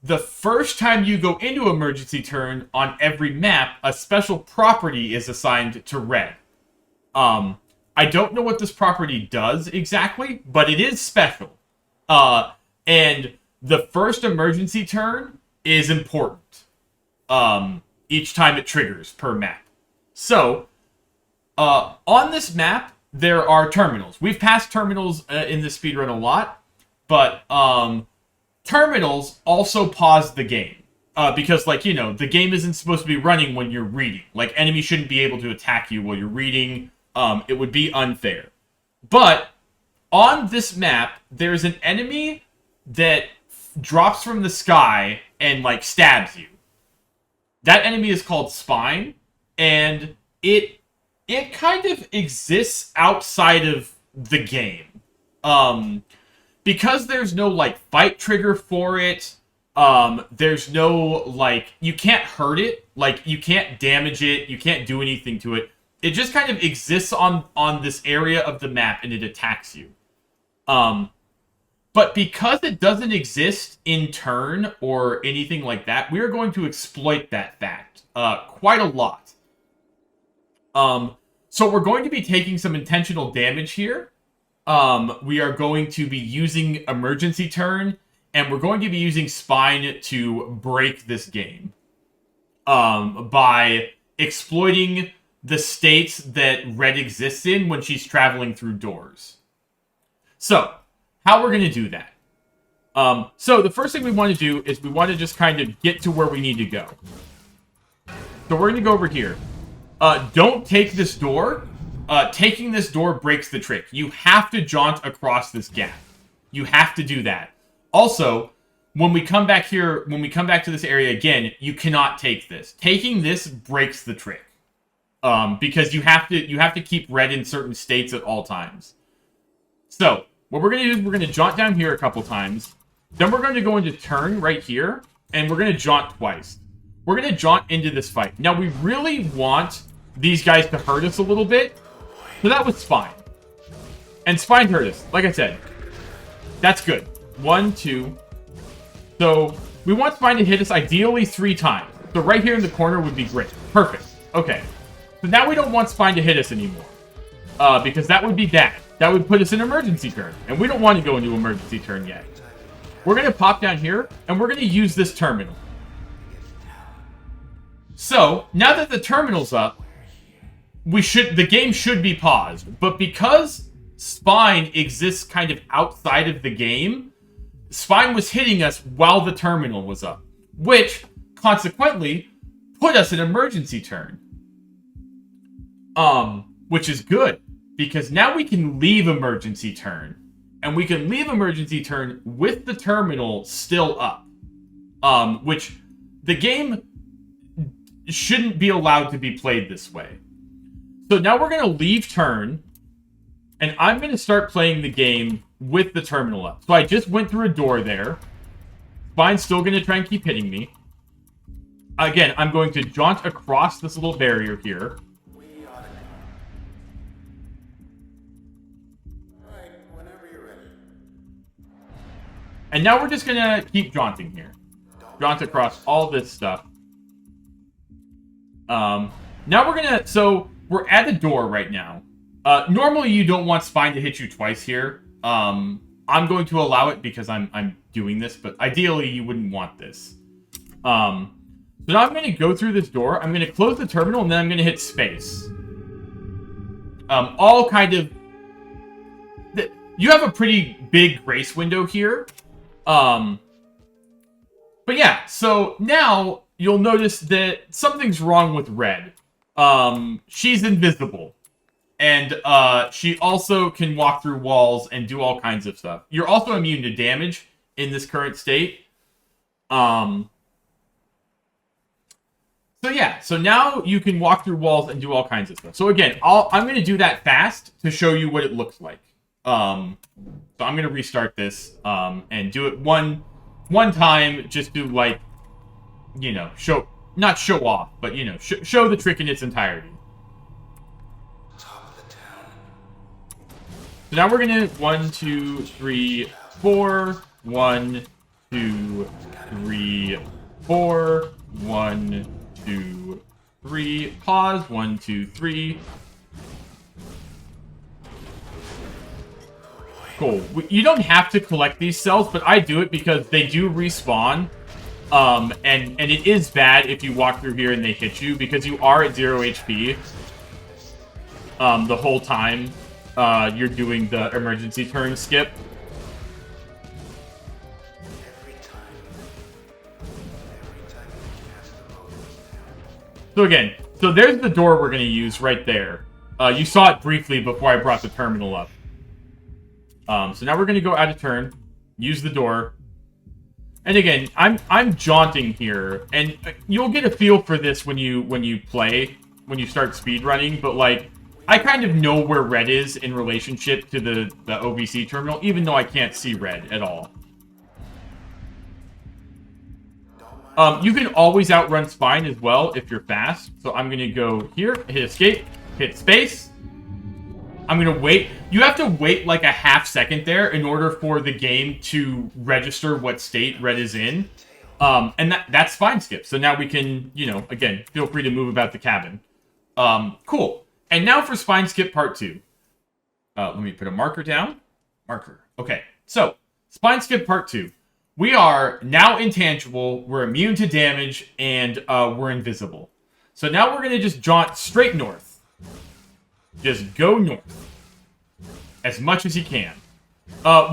the first time you go into emergency turn on every map, a special property is assigned to Red. I don't know what this property does exactly, but it is special. And the first emergency turn is important. Each time it triggers per map. So, on this map, there are terminals. We've passed terminals in this speedrun a lot, but terminals also pause the game. Because, like, you know, the game isn't supposed to be running when you're reading. Like, enemies shouldn't be able to attack you while you're reading. It would be unfair. But on this map, there's an enemy that drops from the sky and, like, stabs you. That enemy is called Spine, and it kind of exists outside of the game. Because there's no, like, fight trigger for it, there's no, like, you can't hurt it, like, you can't damage it, you can't do anything to it. It just kind of exists on this area of the map, and it attacks you. But because it doesn't exist in turn or anything like that, we are going to exploit that fact quite a lot. So we're going to be taking some intentional damage here. We are going to be using Emergency Turn, and we're going to be using Spine to break this game. By exploiting the states that Red exists in when she's traveling through doors. So, how we're going to do that. So, the first thing we want to do is we want to just kind of get to where we need to go. So, we're going to go over here. Don't take this door. Taking this door breaks the trick. You have to jaunt across this gap. You have to do that. Also, when we come back here, when we come back to this area again, you cannot take this. Taking this breaks the trick. Because you have to keep Red in certain states at all times. So, what we're going to do is we're going to jaunt down here a couple times. Then we're going to go into turn right here, and we're going to jaunt twice. We're going to jaunt into this fight. Now, we really want these guys to hurt us a little bit. So that was Spine. And Spine hurt us, like I said. That's good. 1, 2. So, we want Spine to hit us ideally 3 times. So right here in the corner would be great. Perfect. Okay. So now we don't want Spine to hit us anymore. Because that would be bad. That would put us in emergency turn. And we don't want to go into emergency turn yet. We're going to pop down here, and we're going to use this terminal. So, now that the terminal's up, the game should be paused. But because Spine exists kind of outside of the game, Spine was hitting us while the terminal was up. Which, consequently, put us in emergency turn. Which is good. Because now we can leave emergency turn. And we can leave emergency turn with the terminal still up. Which the game shouldn't be allowed to be played this way. So now we're going to leave turn. And I'm going to start playing the game with the terminal up. So I just went through a door there. Spine's still going to try and keep hitting me. Again, I'm going to jaunt across this little barrier here. And now we're just going to keep jaunting here. Jaunt across all this stuff. Now we're going to... So, we're at the door right now. Normally, you don't want Spine to hit you twice here. I'm going to allow it because I'm doing this. But ideally, you wouldn't want this. So now I'm going to go through this door. I'm going to close the terminal, and then I'm going to hit space. All kind of... You have a pretty big grace window here. But yeah, so now you'll notice that something's wrong with Red. She's invisible. And, she also can walk through walls and do all kinds of stuff. You're also immune to damage in this current state. So yeah, so now you can walk through walls and do all kinds of stuff. So again, I'm going to do that fast to show you what it looks like. So I'm going to restart this, and do it one time just to, like, you know, not show off, but, you know, show the trick in its entirety. So now we're going to 1, 2, 3, 4, 1, 2, 3, 4, 1, 2, 3, pause, 1, 2, 3. Cool. You don't have to collect these cells, but I do it because they do respawn. And it is bad if you walk through here and they hit you, because you are at 0 HP. The whole time you're doing the emergency turn skip. So again, so there's the door we're going to use right there. You saw it briefly before I brought the terminal up. So now we're going to go out of turn, use the door. And again, I'm jaunting here, and you'll get a feel for this when you play, when you start speedrunning, but like, I kind of know where red is in relationship to the OBC terminal, even though I can't see red at all. You can always outrun Spine as well if you're fast. So I'm going to go here, hit escape, hit space. I'm going to wait. You have to wait like a half second there in order for the game to register what state red is in. And that's Spine skip. So now we can, you know, again, feel free to move about the cabin. Cool. And now for Spine skip part 2. Let me put a marker down. Marker. Okay. So, Spine skip part 2. We are now intangible, we're immune to damage, and we're invisible. So now we're going to just jaunt straight north. Just go north. As much as you can.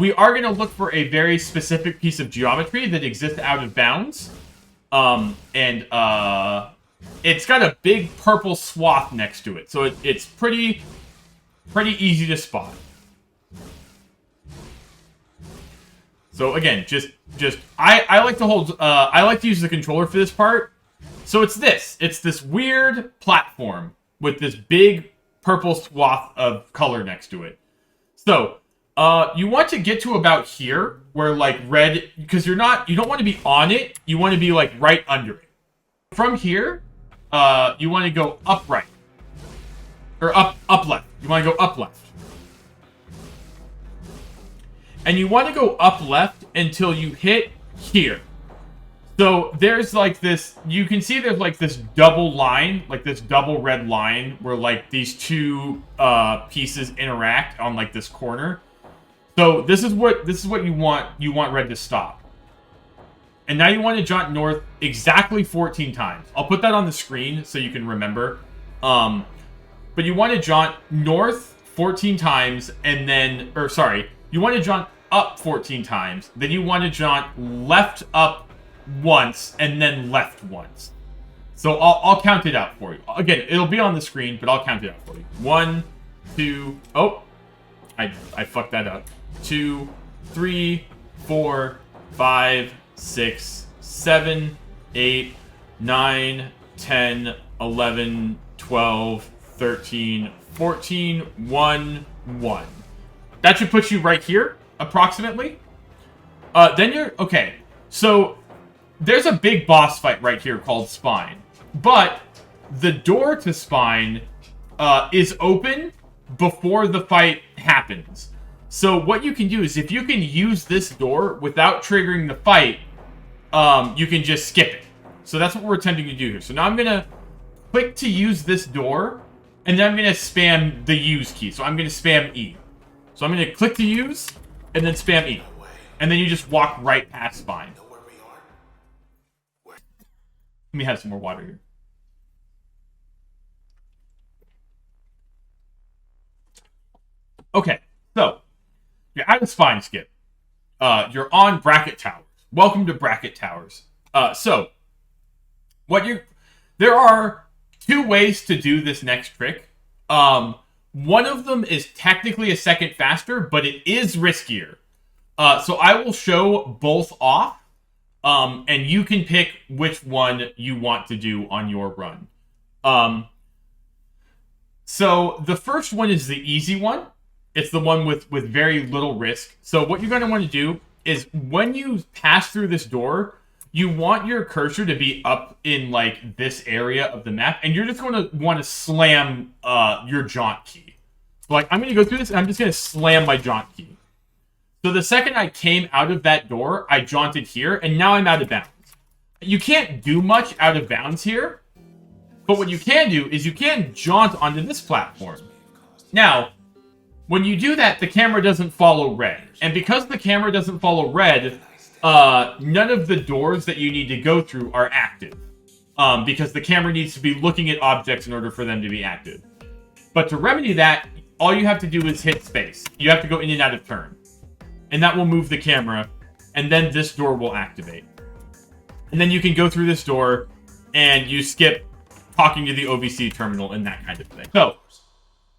We are going to look for a very specific piece of geometry that exists out of bounds. It's got a big purple swath next to it. So it's pretty easy to spot. So again, I like to hold, I like to use the controller for this part. So it's this weird platform with this big purple swath of color next to it. So, you want to get to about here, where like red, because you don't want to be on it, you want to be like right under it. From here, you want to go up right. Or up left. You want to go up left. And you want to go up left until you hit here. So there's like this, you can see there's like this double line, like this double red line where like these two pieces interact on like this corner. So this is what you want red to stop. And now you want to jaunt north exactly 14 times. I'll put that on the screen so you can remember. But you want to jaunt north 14 times and then, or sorry, you want to jaunt up 14 times. Then you want to jaunt left up once and then left once. So I'll count it out for you. Again, it'll be on the screen, but I'll count it out for you. 1, 2, oh, I fucked that up. 2, 3, 4, 5, 6, 7, 8, 9, 10, 11, 12, 13, 14, 1, 1. That should put you right here, approximately. Then you're, okay, so there's a big boss fight right here called Spine. But the door to Spine is open before the fight happens. So what you can do is if you can use this door without triggering the fight, you can just skip it. So that's what we're attempting to do here. So now I'm going to click to use this door, and then I'm going to spam the use key. So I'm going to spam E. So I'm going to click to use, and then spam E. And then you just walk right past Spine. Let me have some more water here. Okay, so you're out of Spine skip. You're on Bracket Towers. Welcome to Bracket Towers. There are 2 ways to do this next trick. One of them is technically a second faster, but it is riskier. So I will show both off. And you can pick which one you want to do on your run. So the first one is the easy one. It's the one with very little risk. So what you're going to want to do is when you pass through this door, you want your cursor to be up in like this area of the map. And you're just going to want to slam your jaunt key. So like I'm going to go through this and I'm just going to slam my jaunt key. So the second I came out of that door, I jaunted here, and now I'm out of bounds. You can't do much out of bounds here, but what you can do is you can jaunt onto this platform. Now, when you do that, the camera doesn't follow red. And because the camera doesn't follow red, none of the doors that you need to go through are active. Because the camera needs to be looking at objects in order for them to be active. But to remedy that, all you have to do is hit space. You have to go in and out of turn. And that will move the camera, and then this door will activate. And then you can go through this door, and you skip talking to the OVC terminal and that kind of thing. So,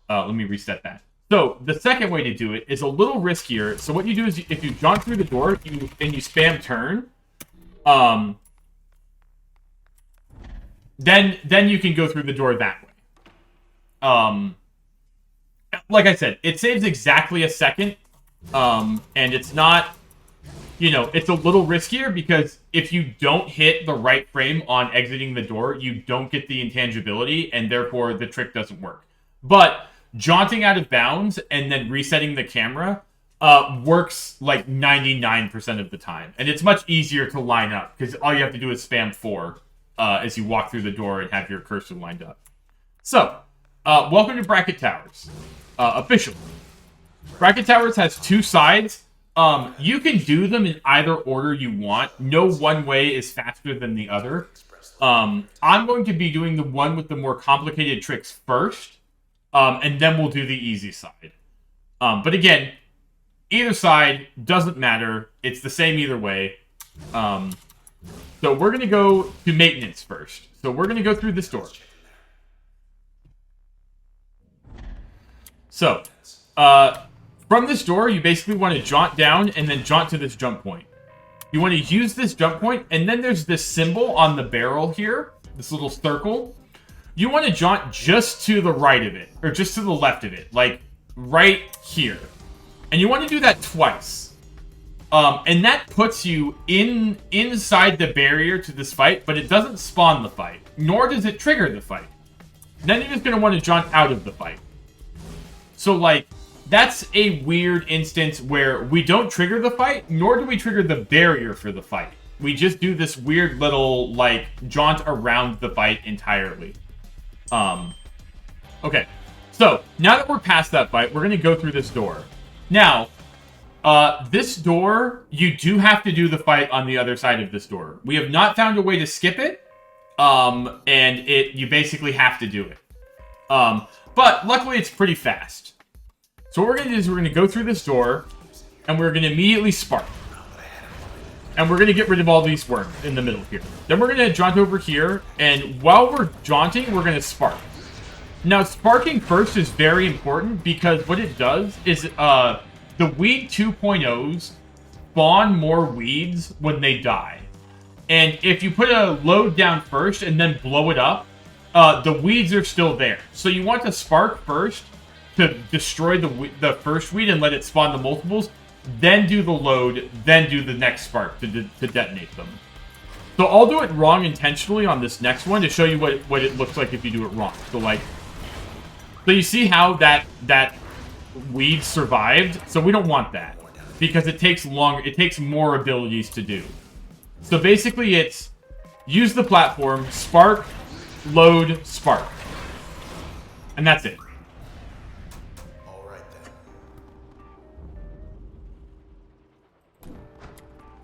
let me reset that. So, the second way to do it is a little riskier. So, what you do is if you jaunt through the door and you spam turn, then you can go through the door that way. Like I said, it saves exactly a second, and it's not, it's a little riskier because if you don't hit the right frame on exiting the door, you don't get the intangibility, and therefore the trick doesn't work. But jaunting out of bounds and then resetting the camera works like 99% of the time, and it's much easier to line up because all you have to do is spam 4 as you walk through the door and have your cursor lined up. So, welcome to Bracket Towers. Official. Bracket Towers has 2 sides. You can do them in either order you want. No one way is faster than the other. I'm going to be doing the one with the more complicated tricks first, and then we'll do the easy side. But again, either side doesn't matter. It's the same either way. So we're going to go to maintenance first. So we're going to go through this door. So, from this door, you basically want to jaunt down and then jaunt to this jump point. You want to use this jump point, and then there's this symbol on the barrel here, this little circle. You want to jaunt just to the right of it, or just to the left of it, like right here. And you want to do that twice. And that puts you inside the barrier to this fight, but it doesn't spawn the fight, nor does it trigger the fight. Then you're just going to want to jaunt out of the fight. So, like, that's a weird instance where we don't trigger the fight, nor do we trigger the barrier for the fight. We just do this weird little, like, jaunt around the fight entirely. Okay. So, now that we're past that fight, we're going to go through this door. Now, this door, you do have to do the fight on the other side of this door. We have not found a way to skip it, and you basically have to do it. But luckily, it's pretty fast. So what we're going to do is we're going to go through this door, and we're going to immediately spark. And we're going to get rid of all these worms in the middle here. Then we're going to jaunt over here, and while we're jaunting, we're going to spark. Now, sparking first is very important because what it does is the Weed 2.0s spawn more weeds when they die. And if you put a load down first and then blow it up, the weeds are still there. So you want to spark first to destroy the first weed and let it spawn the multiples, then do the load, then do the next spark to detonate them. So I'll do it wrong intentionally on this next one to show you what it looks like if you do it wrong. So you see how that weed survived? So we don't want that because it takes more abilities to do. So basically it's use the platform, spark, load, spark. And that's it.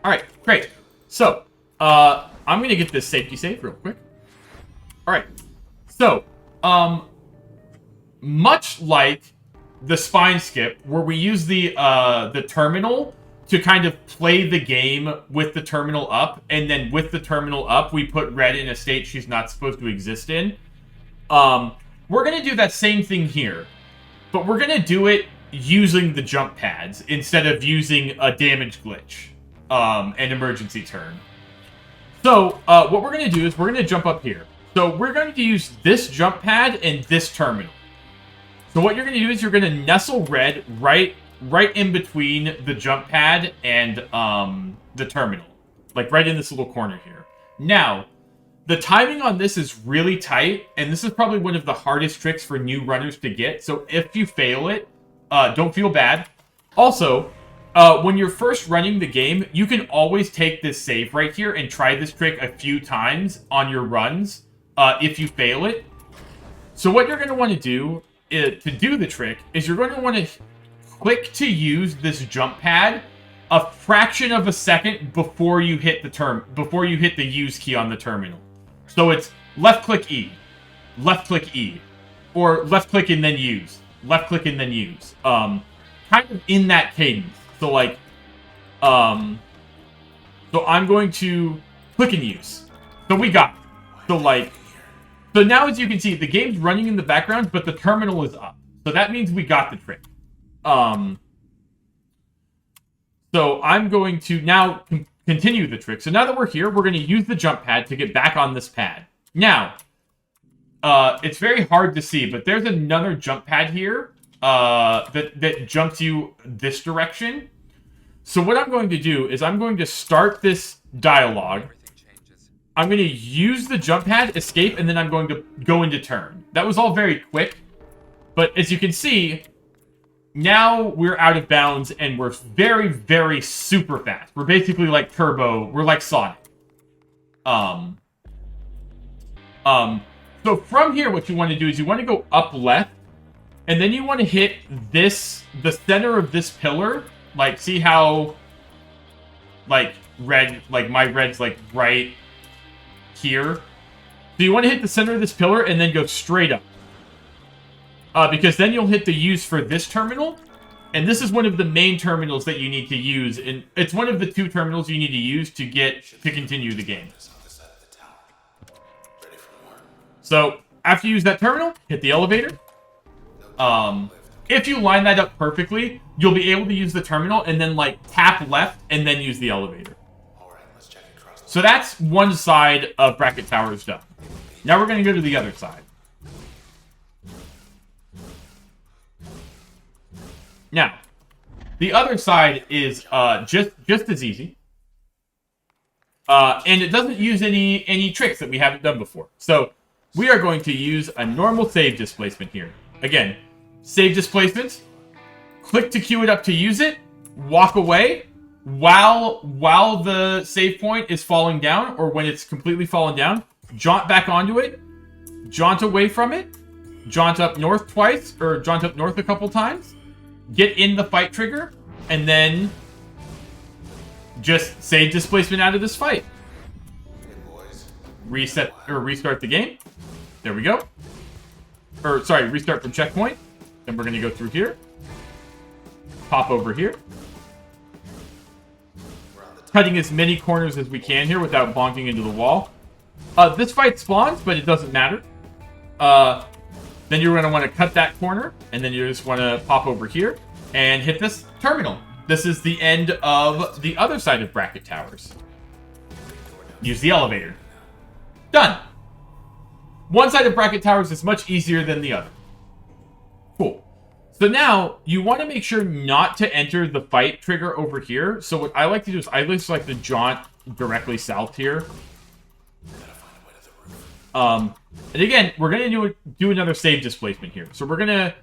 Alright, great. So, I'm going to get this safety save real quick. Alright. So, much like the spine skip, where we use the terminal to kind of play the game with the terminal up, and then with the terminal up, we put Red in a state she's not supposed to exist in. We're going to do that same thing here, but we're going to do it using the jump pads instead of using a damage glitch. An emergency turn. So, what we're going to do is we're going to jump up here. So, we're going to use this jump pad and this terminal. So, what you're going to do is you're going to nestle Red right in between the jump pad and the terminal. Like, right in this little corner here. Now, the timing on this is really tight, and this is probably one of the hardest tricks for new runners to get. So, if you fail it, don't feel bad. Also, when you're first running the game, you can always take this save right here and try this trick a few times on your runs if you fail it. So what you're going to want to do to do the trick is you're going to want to click to use this jump pad a fraction of a second before you hit the use key on the terminal. So it's left click E, or left click and then use, left click and then use. Kind of in that cadence. So, like, so I'm going to click and use. So we got it. So, like, So now, as you can see, the game's running in the background, but the terminal is up. So that means we got the trick. So I'm going to now continue the trick. So now that we're here, we're going to use the jump pad to get back on this pad. Now, it's very hard to see, but there's another jump pad here that jumps you this direction. So what I'm going to do is I'm going to start this dialogue. I'm going to use the jump pad, escape, and then I'm going to go into turn. That was all very quick. But as you can see, now we're out of bounds and we're very, very super fast. We're basically like Turbo. We're like Sonic. So from here, what you want to do is you want to go up left. And then you want to hit this, the center of this pillar. Like, see how, like, red, like, my red's, like, right here. So you want to hit the center of this pillar and then go straight up. Because then you'll hit the use for this terminal. And this is one of the main terminals that you need to use. And it's one of the 2 terminals you need to use to continue the game. So, after you use that terminal, hit the elevator. If you line that up perfectly, you'll be able to use the terminal and then, like, tap left and then use the elevator. So that's one side of Bracket Towers done. Now we're going to go to the other side. Now, the other side is just as easy. And it doesn't use any tricks that we haven't done before. So, we are going to use a normal save displacement here. Again, save displacement. Click to queue it up to use it. Walk away while the save point is falling down, or when it's completely fallen down. Jaunt back onto it. Jaunt away from it. Jaunt up north twice, or jaunt up north a couple times. Get in the fight trigger, and then just save displacement out of this fight. Reset or restart the game. There we go. Or, sorry, restart from checkpoint. Then we're going to go through here. Pop over here. Cutting as many corners as we can here without bonking into the wall. This fight spawns, but it doesn't matter. Then you're going to want to cut that corner, and then you just want to pop over here and hit this terminal. This is the end of the other side of Bracket Towers. Use the elevator. Done. One side of Bracket Towers is much easier than the other. Cool. So now, you want to make sure not to enter the fight trigger over here. So what I like to do is I just like to jaunt directly south here. And again, we're going to do another save displacement here. So we're going to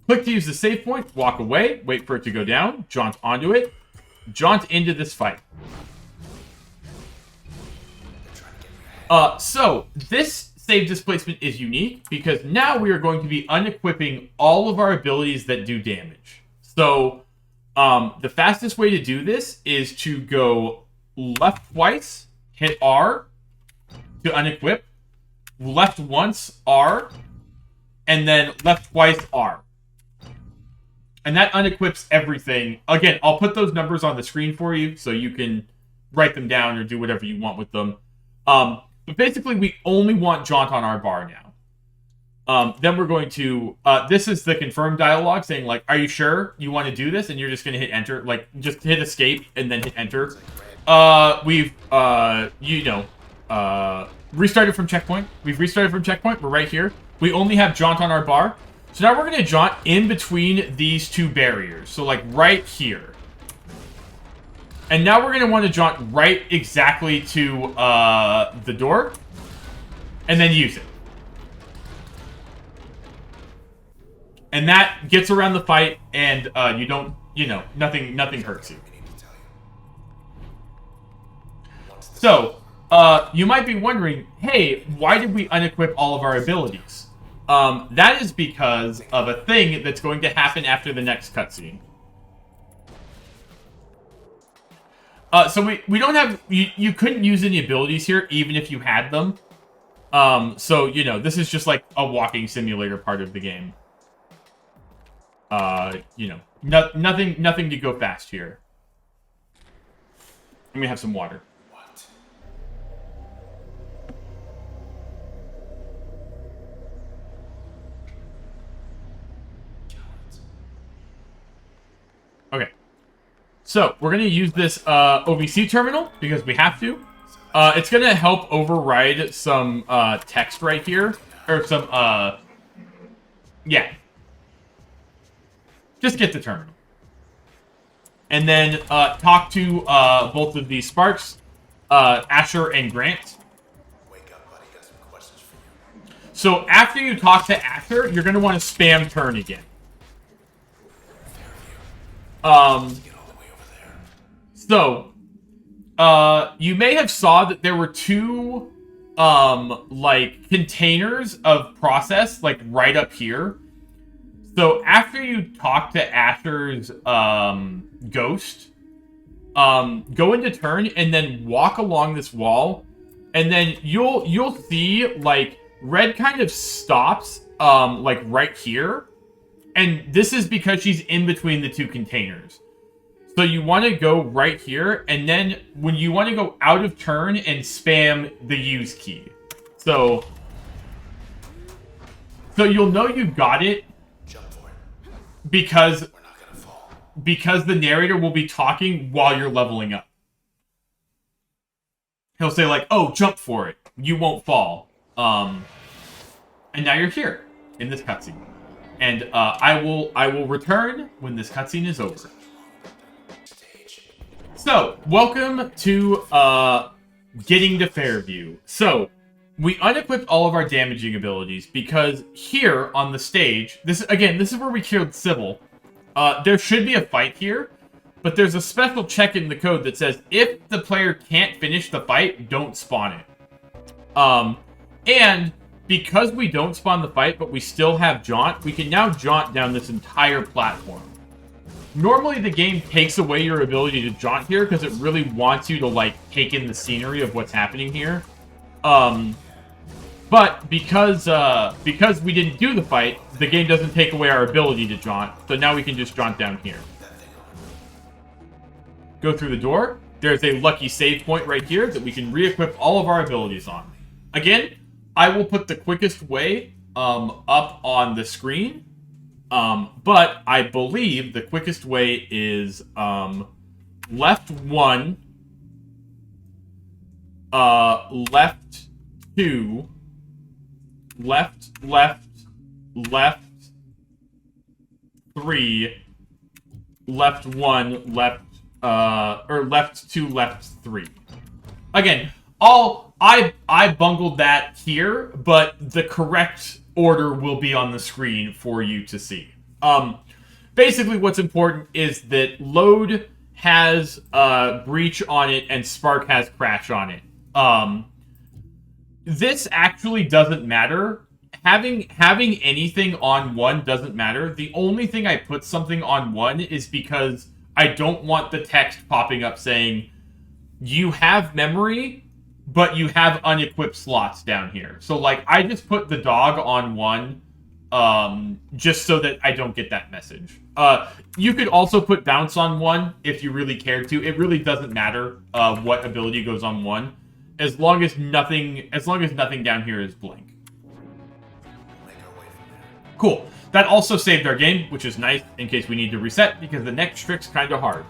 click to use the save point, walk away, wait for it to go down, jaunt onto it, jaunt into this fight. So this save displacement is unique because now we are going to be unequipping all of our abilities that do damage. So the fastest way to do this is to go left twice, hit R to unequip, left once, R, and then left twice, R. And that unequips everything. Again, I'll put those numbers on the screen for you so you can write them down or do whatever you want with them. But basically, we only want jaunt on our bar now. Then we're going to... this is the confirm dialogue saying, like, are you sure you want to do this? And you're just going to hit enter. Like, just hit escape and then hit enter. We've, restarted from checkpoint. We've restarted from checkpoint. We're right here. We only have jaunt on our bar. So now we're going to jaunt in between these two barriers. So, like, right here. And now we're going to want to jaunt right exactly to the door. And then use it. And that gets around the fight, and you don't, nothing hurts you. So, you might be wondering, hey, why did we unequip all of our abilities? That is because of a thing that's going to happen after the next cutscene. So we don't have... You couldn't use any abilities here, even if you had them. So, this is just like a walking simulator part of the game. Nothing to go fast here. Let me have some water. What? So we're going to use this OVC terminal because we have to. It's going to help override some text right here. Or some, yeah. Just get the terminal. And then talk to both of these Sparks, Asher and Grant. Wake up, buddy. Got some questions for you. So after you talk to Asher, you're going to want to spam turn again. Get all the way over there. So, you may have saw that there were two, like, containers of process, like, right up here. So, after you talk to Asher's, ghost, go into turn and then walk along this wall, and then you'll see, like, red kind of stops, like, right here. And this is because she's in between the two containers. So you want to go right here, and then when you want to go out of turn and spam the use key. So you'll know you got it Jump for it. because We're not gonna fall. the narrator will be talking while you're leveling up. He'll say like, "Oh, jump for it. You won't fall." And now you're here in this cutscene. And I will return when this cutscene is over. So, welcome to getting to Fairview. So, we unequipped all of our damaging abilities because here on the stage, this is where we killed Sybil. There should be a fight here, but there's a special check in the code that says if the player can't finish the fight, don't spawn it. And because we don't spawn the fight, but we still have jaunt, we can now jaunt down this entire platform. Normally, the game takes away your ability to jaunt here because it really wants you to, like, take in the scenery of what's happening here. But because we didn't do the fight, the game doesn't take away our ability to jaunt, so now we can just jaunt down here. Go through the door. There's a lucky save point right here that we can re-equip all of our abilities on. Again, I will put the quickest way up on the screen, but I believe the quickest way is left 1, left 2, left 3, left 1, left, or left 2, left 3. Again, I bungled that here, but the correct order will be on the screen for you to see. Basically, what's important is that load has breach on it and spark has crash on it. This actually doesn't matter. Having anything on 1 doesn't matter. The only thing I put something on 1 is because I don't want the text popping up saying you have memory, but you have unequipped slots down here. So, like, I just put the dog on 1, just so that I don't get that message. You could also put bounce on 1 if you really cared to. It really doesn't matter what ability goes on 1, as long as nothing down here is blank. Cool. That also saved our game, which is nice in case we need to reset, because the next trick's kind of hard.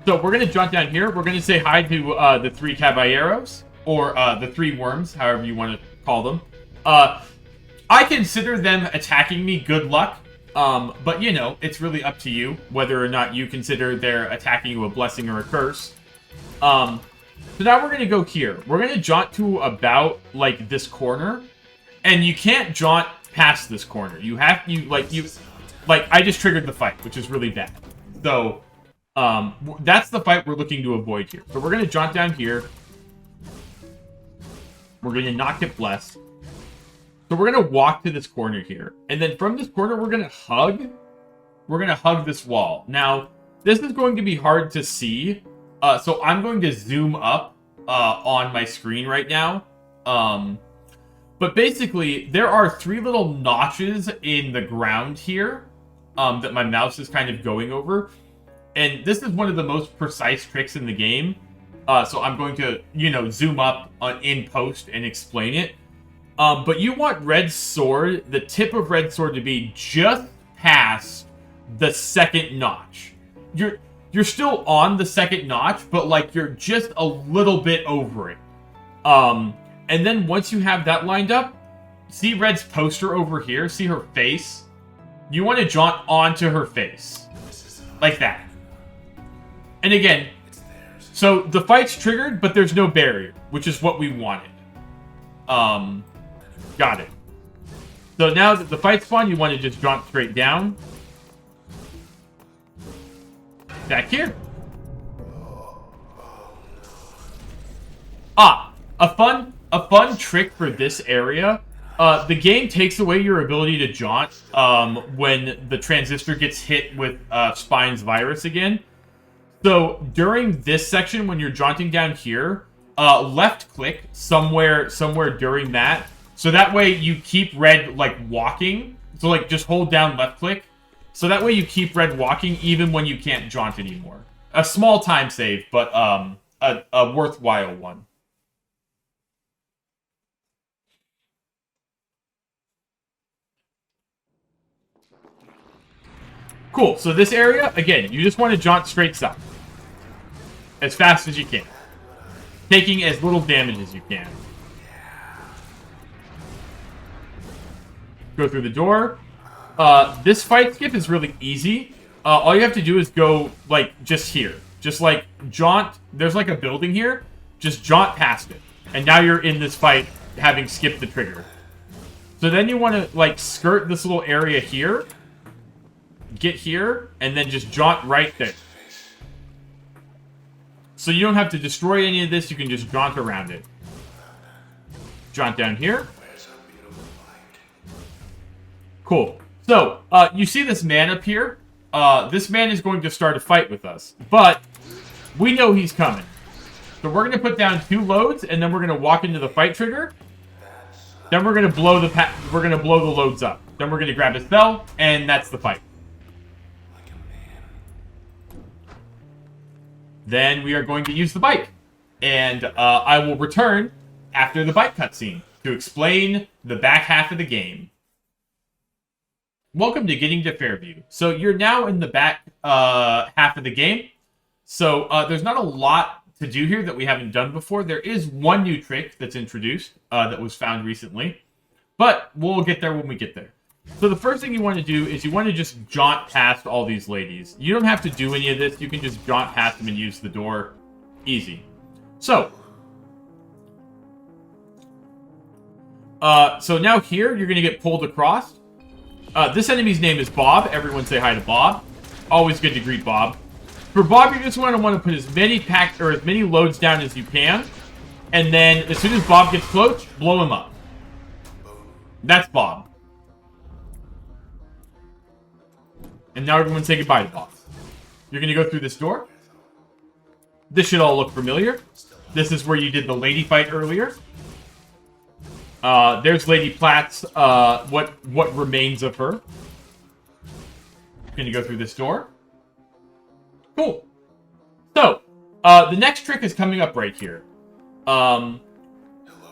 So we're going to jump down here. We're going to say hi to the 3 caballeros, or the 3 worms, however you want to call them. I consider them attacking me good luck, but, you know, it's really up to you whether or not you consider they're attacking you a blessing or a curse. So now we're going to go here. We're going to jaunt to about, like, this corner, and you can't jaunt past this corner. I just triggered the fight, which is really bad. So, that's the fight we're looking to avoid here. So we're going to jaunt down here. We're going to not get blessed. So we're going to walk to this corner here. And then from this corner, we're going to hug. We're going to hug this wall. Now, this is going to be hard to see. So I'm going to zoom up on my screen right now. But basically, there are 3 little notches in the ground here that my mouse is kind of going over. And this is one of the most precise tricks in the game. So I'm going to, you know, zoom up in post and explain it. But you want Red Sword, the tip of Red Sword, to be just past the second notch. you're still on the second notch, but like you're just a little bit over it. And then once you have that lined up, see Red's poster over here? See her face? You want to jaunt onto her face. Like that. And again, so the fight's triggered, but there's no barrier, which is what we wanted. Got it. So now that the fight's spawned, you want to just jaunt straight down. Back here. A fun trick for this area. The game takes away your ability to jaunt when the Transistor gets hit with Spine's virus again. So during this section, when you're jaunting down here, left click somewhere during that. So that way you keep Red like walking. So like just hold down left click. So that way you keep Red walking even when you can't jaunt anymore. A small time save, but a worthwhile one. Cool, so this area, again, you just want to jaunt straight south. As fast as you can. Taking as little damage as you can. Go through the door. This fight skip is really easy. All you have to do is go, like, just here. Just, like, jaunt. There's, like, a building here. Just jaunt past it. And now you're in this fight having skipped the trigger. So then you want to, like, skirt this little area here. Get here, and then just jaunt right there. So you don't have to destroy any of this, you can just jaunt around it. Jaunt down here. Cool. So, you see this man up here? This man is going to start a fight with us, but we know he's coming. So we're going to put down 2 loads, and then we're going to walk into the fight trigger. Then we're going to blow the loads up. Then we're going to grab his bell, and that's the fight. Then we are going to use the bike. And I will return after the bike cutscene to explain the back half of the game. Welcome to Getting to Fairview. So you're now in the back half of the game. So there's not a lot to do here that we haven't done before. There is one new trick that's introduced that was found recently. But we'll get there when we get there. So the first thing you want to do is you want to just jaunt past all these ladies. You don't have to do any of this. You can just jaunt past them and use the door. Easy. So. So now here, you're going to get pulled across. This enemy's name is Bob. Everyone say hi to Bob. Always good to greet Bob. For Bob, you're just going to want to put as many loads down as you can. And then as soon as Bob gets close, blow him up. That's Bob. And now everyone say goodbye to Bob. You're going to go through this door. This should all look familiar. This is where you did the lady fight earlier. There's Lady Platt's, what remains of her. Going to go through this door. Cool. So, the next trick is coming up right here.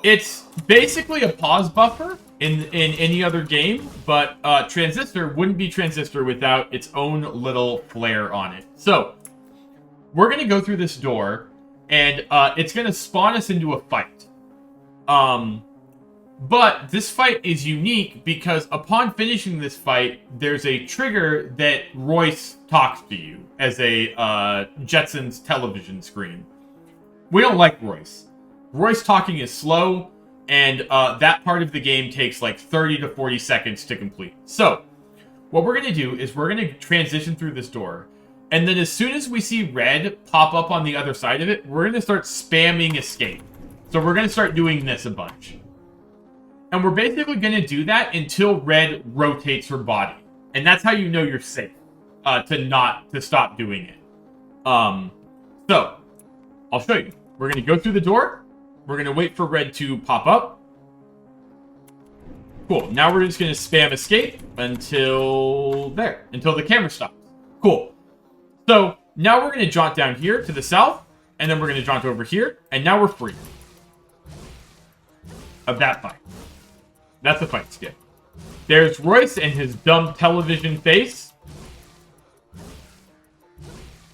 It's basically a pause buffer in any other game, but Transistor wouldn't be Transistor without its own little flair on it. So, we're going to go through this door, and it's going to spawn us into a fight. But this fight is unique because upon finishing this fight, there's a trigger that Royce talks to you as a Jetsons television screen. We don't like Royce. Royce talking is slow, and that part of the game takes like 30 to 40 seconds to complete. So, what we're going to do is we're going to transition through this door, and then as soon as we see red pop up on the other side of it, we're going to start spamming escape. So we're going to start doing this a bunch. And we're basically going to do that until red rotates her body. And that's how you know you're safe. To stop doing it. So, I'll show you. We're going to go through the door. We're going to wait for red to pop up. Cool. Now we're just going to spam escape until there. Until the camera stops. Cool. So, now we're going to jaunt down here to the south. And then we're going to jaunt over here. And now we're free. Of that fight. That's a fight skip. There's Royce and his dumb television face.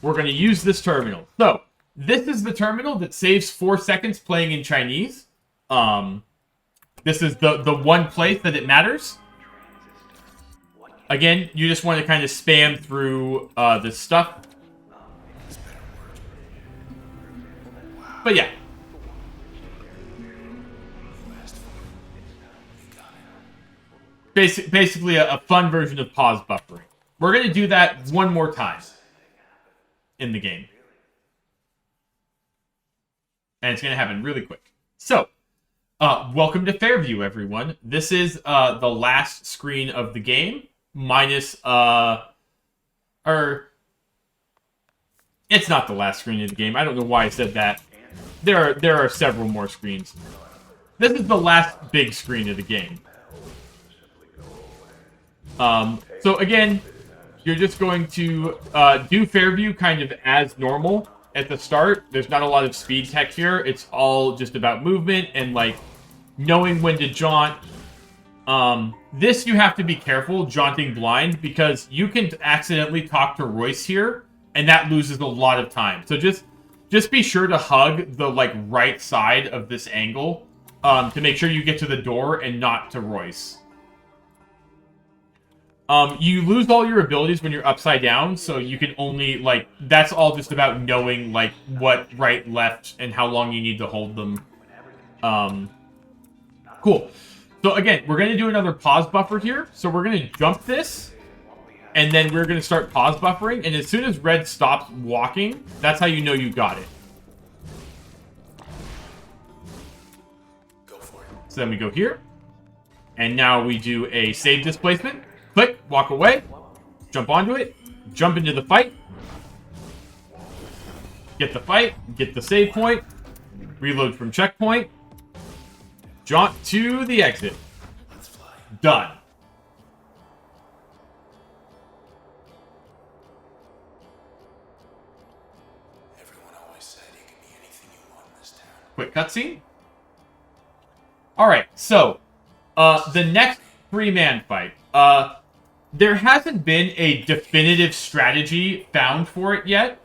we're going to use this terminal. So, this is the terminal that saves 4 seconds playing in Chinese. This is the one place that it matters. Again, you just want to kind of spam through this stuff. But yeah. Basically a fun version of pause buffering. We're going to do that one more time in the game. And it's going to happen really quick. So, welcome to Fairview, everyone. This is the last screen of the game, minus, it's not the last screen of the game. I don't know why I said that. There are several more screens. This is the last big screen of the game. So again, you're just going to do Fairview kind of as normal at the start. There's not a lot of speed tech here. It's all just about movement and like knowing when to jaunt. This you have to be careful jaunting blind because you can accidentally talk to Royce here and that loses a lot of time. So just be sure to hug the like right side of this angle to make sure you get to the door and not to Royce. You lose all your abilities when you're upside down, so you can only, like, that's all just about knowing, like, what right, left, and how long you need to hold them. Cool. So, again, we're going to do another pause buffer here. So, we're going to jump this, and then we're going to start pause buffering, and as soon as red stops walking, that's how you know you got it. Go for it. So, then we go here, and now we do a save displacement. Click, walk away, jump onto it, jump into the fight, get the fight, get the save point, reload from checkpoint, jaunt to the exit. Let's fly. Done. Everyone always said you could be anything you want in this town. Quick cutscene. Alright, so, the next 3-man fight. There hasn't been a definitive strategy found for it yet.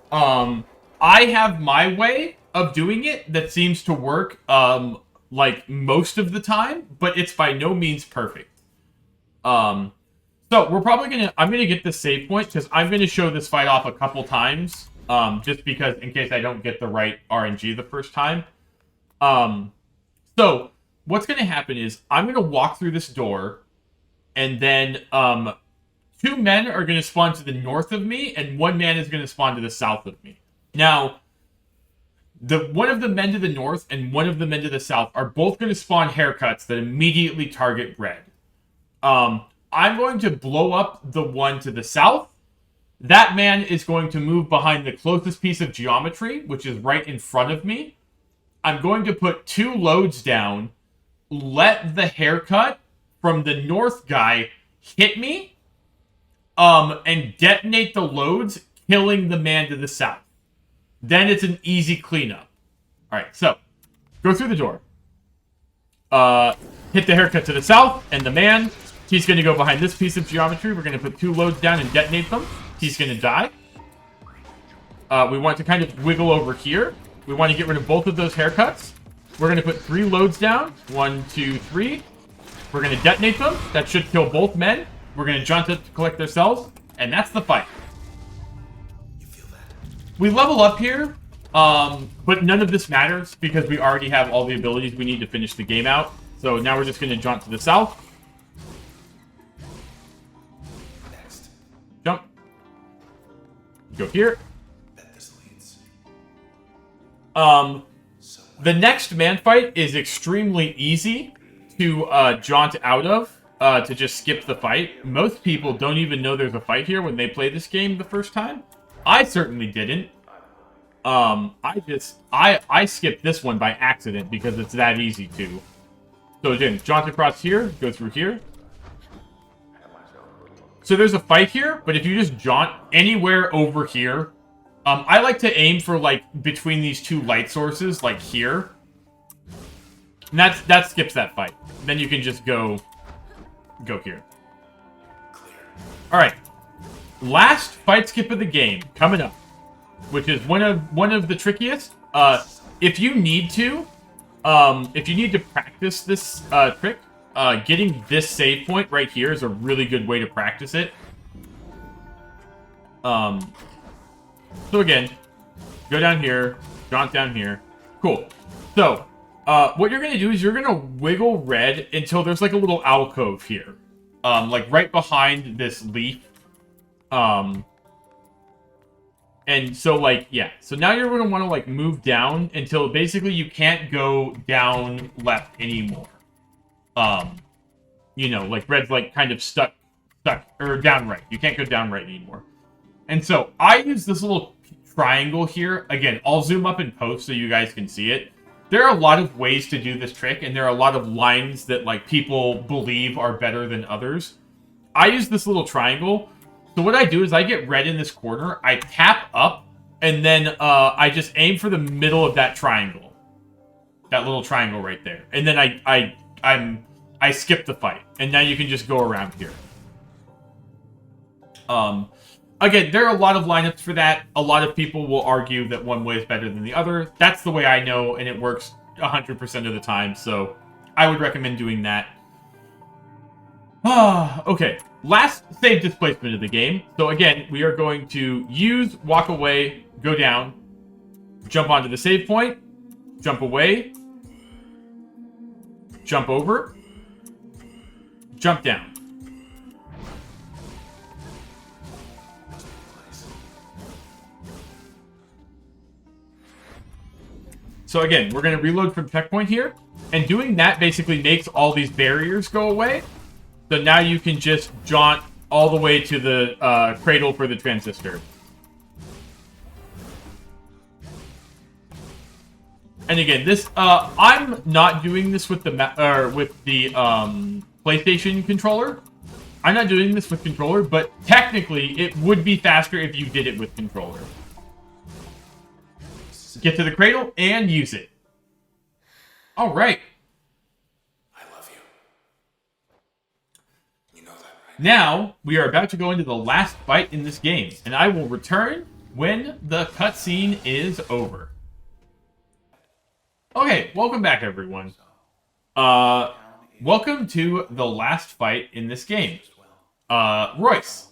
I have my way of doing it that seems to work, like, most of the time, but it's by no means perfect. So, we're probably I'm gonna get the save point, because I'm gonna show this fight off a couple times, just because, in case I don't get the right RNG the first time. So, what's gonna happen is, I'm gonna walk through this door, and then, 2 men are going to spawn to the north of me, and 1 man is going to spawn to the south of me. Now, one of the men to the north and one of the men to the south are both going to spawn haircuts that immediately target red. I'm going to blow up the one to the south. That man is going to move behind the closest piece of geometry, which is right in front of me. I'm going to put 2 loads down, let the haircut from the north guy hit me, and detonate the loads, killing the man to the south. Then it's an easy cleanup. Alright, so, go through the door. Hit the haircut to the south, and the man, he's going to go behind this piece of geometry. We're going to put 2 loads down and detonate them. He's going to die. We want to kind of wiggle over here. We want to get rid of both of those haircuts. We're going to put 3 loads down. 1, 2, 3. We're going to detonate them. That should kill both men. We're going to jaunt up to collect their cells. And that's the fight. You feel that? We level up here, but none of this matters because we already have all the abilities we need to finish the game out. So now we're just going to jaunt to the south. Next. Jump. Go here. Bet this leads. The next man fight is extremely easy to jaunt out of, to just skip the fight. Most people don't even know there's a fight here when they play this game the first time. I certainly didn't. I skipped this one by accident because it's that easy to. So again, jaunt across here, go through here. So there's a fight here, but if you just jaunt anywhere over here, I like to aim for like between these 2 light sources, like here. And that skips that fight. Then you can just go here. Clear. Alright. Last fight skip of the game. Coming up. which is one of the trickiest. If you need to practice this trick, getting this save point right here is a really good way to practice it. So again, go down here, jaunt down here. Cool. So, what you're going to do is you're going to wiggle red until there's like a little alcove here. Like right behind this leaf. And so like, yeah. So now you're going to want to like move down until basically you can't go down left anymore. You know, like red's like kind of stuck, or down right. You can't go down right anymore. And so I use this little triangle here. Again, I'll zoom up and post so you guys can see it. There are a lot of ways to do this trick, and there are a lot of lines that like people believe are better than others. I use this little triangle. So what I do is I get red in this corner, I tap up, and then I just aim for the middle of that triangle. That little triangle right there. And then I skip the fight. And now you can just go around here. Again, there are a lot of lineups for that. A lot of people will argue that one way is better than the other. That's the way I know, and it works 100% of the time, so I would recommend doing that. Okay, last save displacement of the game. So again, we are going to use walk away, go down, jump onto the save point, jump away, jump over, jump down. So again, we're going to reload from checkpoint here, and doing that basically makes all these barriers go away. So now you can just jaunt all the way to the cradle for the transistor. And again, this I'm not doing this with the PlayStation controller. I'm not doing this with controller, but technically it would be faster if you did it with controller. Get to the cradle and use it. All right. I love you. You know that, right? Now, we are about to go into the last fight in this game, and I will return when the cutscene is over. Okay, welcome back, everyone. Welcome to the last fight in this game. Royce.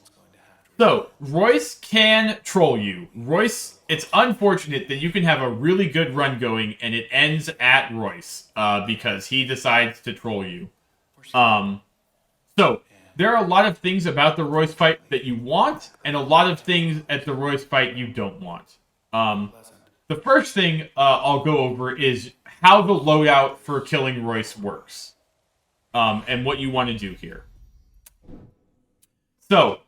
So, Royce can troll you. Royce, it's unfortunate that you can have a really good run going and it ends at Royce, because he decides to troll you. So, there are a lot of things about the Royce fight that you want, and a lot of things at the Royce fight you don't want. The first thing I'll go over is how the loadout for killing Royce works, and what you want to do here. So,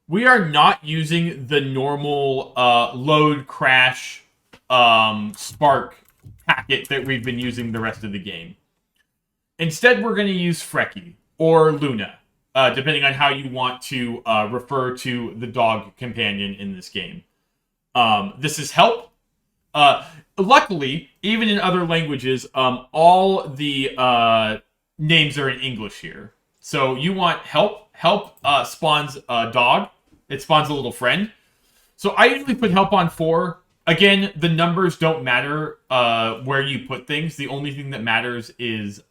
we are not using the normal load, crash, spark packet that we've been using the rest of the game. Instead, we're going to use Frecky or Luna, depending on how you want to refer to the dog companion in this game. This is help. Luckily, even in other languages, all the names are in English here. So you want help. Help spawns a dog. It spawns a little friend. So I usually put help on 4. Again, the numbers don't matter where you put things. The only thing that matters is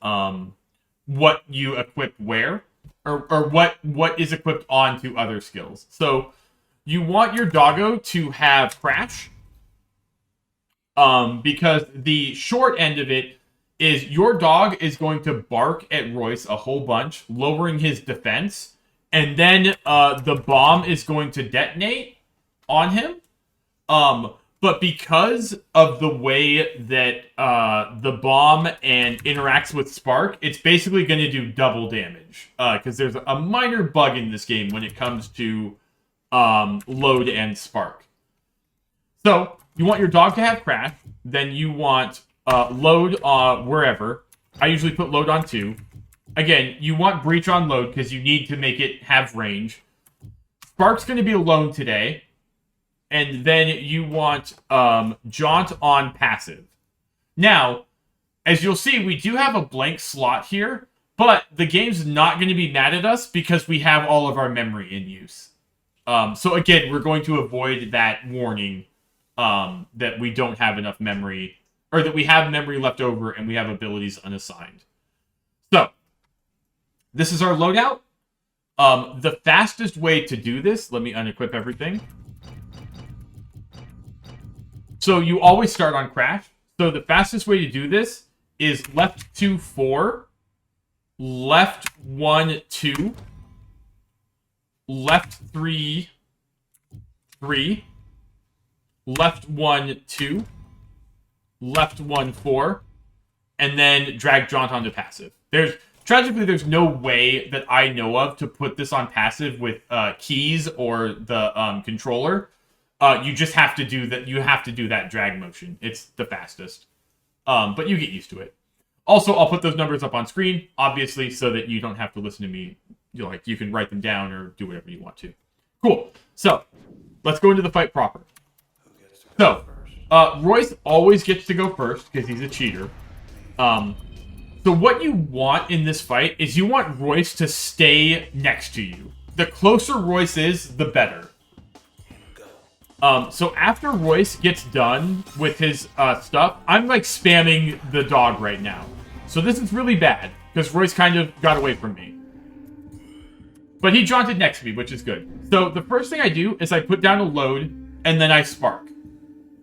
what you equip where, or what is equipped onto other skills. So you want your doggo to have crash, because the short end of it is your dog is going to bark at Royce a whole bunch, lowering his defense. And then the bomb is going to detonate on him. But because of the way that the bomb interacts with Spark, it's basically going to do double damage. Because there's a minor bug in this game when it comes to load and Spark. So, you want your dog to have crash. Then you want load wherever. I usually put load on 2. Again, you want breach on load because you need to make it have range. Spark's going to be alone today. And then you want jaunt on passive. Now, as you'll see, we do have a blank slot here. But the game's not going to be mad at us because we have all of our memory in use. So again, we're going to avoid that warning that we don't have enough memory, or that we have memory left over and we have abilities unassigned. So, this is our loadout. The fastest way to do this, let me unequip everything. So you always start on crash. So the fastest way to do this is left 2, 4, left 1, 2, left 3, 3, left 1, 2, left 1, 4, and then drag jaunt onto passive. Tragically, there's no way that I know of to put this on passive with keys or the controller. You just have to do that. You have to do that drag motion. It's the fastest. But you get used to it. Also, I'll put those numbers up on screen, obviously, so that you don't have to listen to me. You can write them down or do whatever you want to. Cool. So, let's go into the fight proper. So, Royce always gets to go first because he's a cheater. So what you want in this fight is you want Royce to stay next to you. The closer Royce is, the better. So after Royce gets done with his stuff, I'm like spamming the dog right now. So this is really bad, because Royce kind of got away from me. But he jaunted next to me, which is good. So the first thing I do is I put down a load, and then I spark.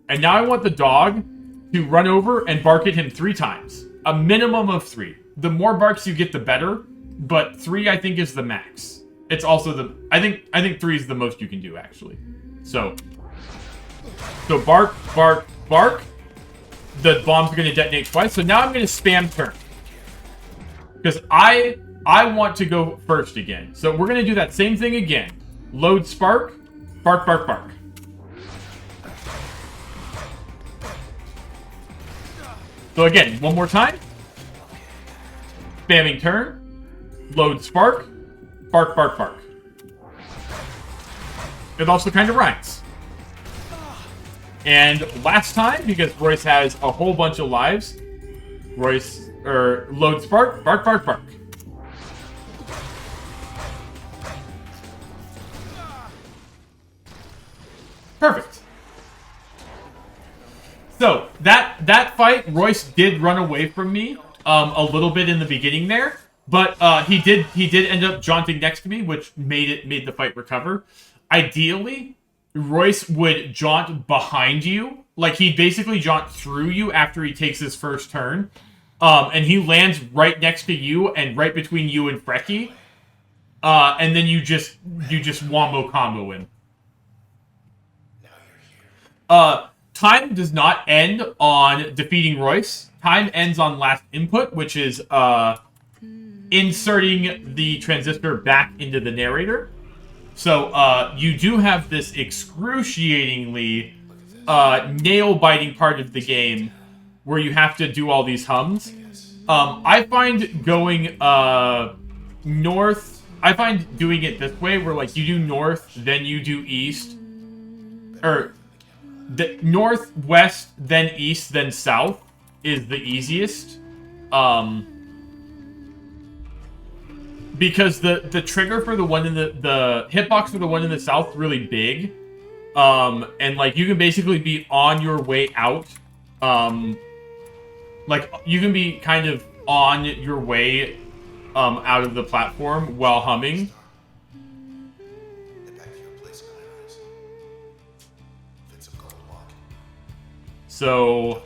And now I want the dog to run over and bark at him 3 times. A minimum of 3. The more barks you get, the better. But 3, I think, is the max. It's also the... I think 3 is the most you can do, actually. So bark, bark, bark. The bomb's going to detonate twice. So now I'm going to spam turn. Because I want to go first again. So we're going to do that same thing again. Load spark. Bark, bark, bark. So again, one more time. Spamming turn. Load spark. Bark, bark, bark. It also kind of rhymes. And last time, because Royce has a whole bunch of lives, load spark. Bark, bark, bark. Perfect. So, that fight, Royce did run away from me a little bit in the beginning there, but he did end up jaunting next to me, which made the fight recover. Ideally, Royce would jaunt behind you, like he'd basically jaunt through you after he takes his first turn, and he lands right next to you and right between you and Frecky, and then you just wombo combo him. Time does not end on defeating Royce. Time ends on last input, which is inserting the transistor back into the narrator. So you do have this excruciatingly nail-biting part of the game where you have to do all these hums. I find going north... I find doing it this way, where like you do north, then you do east. Or... the north, west, then east, then south is the easiest. Because the trigger for the one in the hitbox for the one in the south is really big. And like you can basically be on your way out. Like you can be kind of on your way out of the platform while humming. So,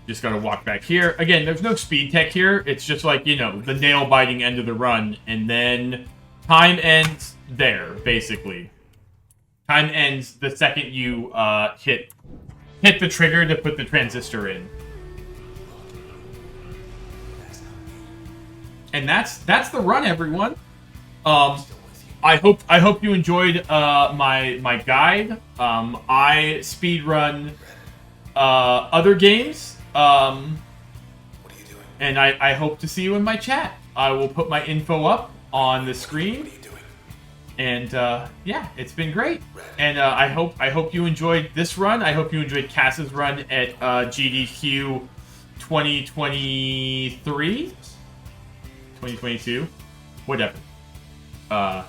just gotta walk back here. Again, there's no speed tech here. It's just like, you know, the nail-biting end of the run. And then time ends there, basically. Time ends the second you hit the trigger to put the transistor in. And that's the run, everyone. I hope you enjoyed my guide. I speedrun other games, and I hope to see you in my chat. I will put my info up on the screen, and yeah, it's been great. And I hope you enjoyed this run. I hope you enjoyed Cass's run at GDQ 2023, 2022, whatever. Yeah.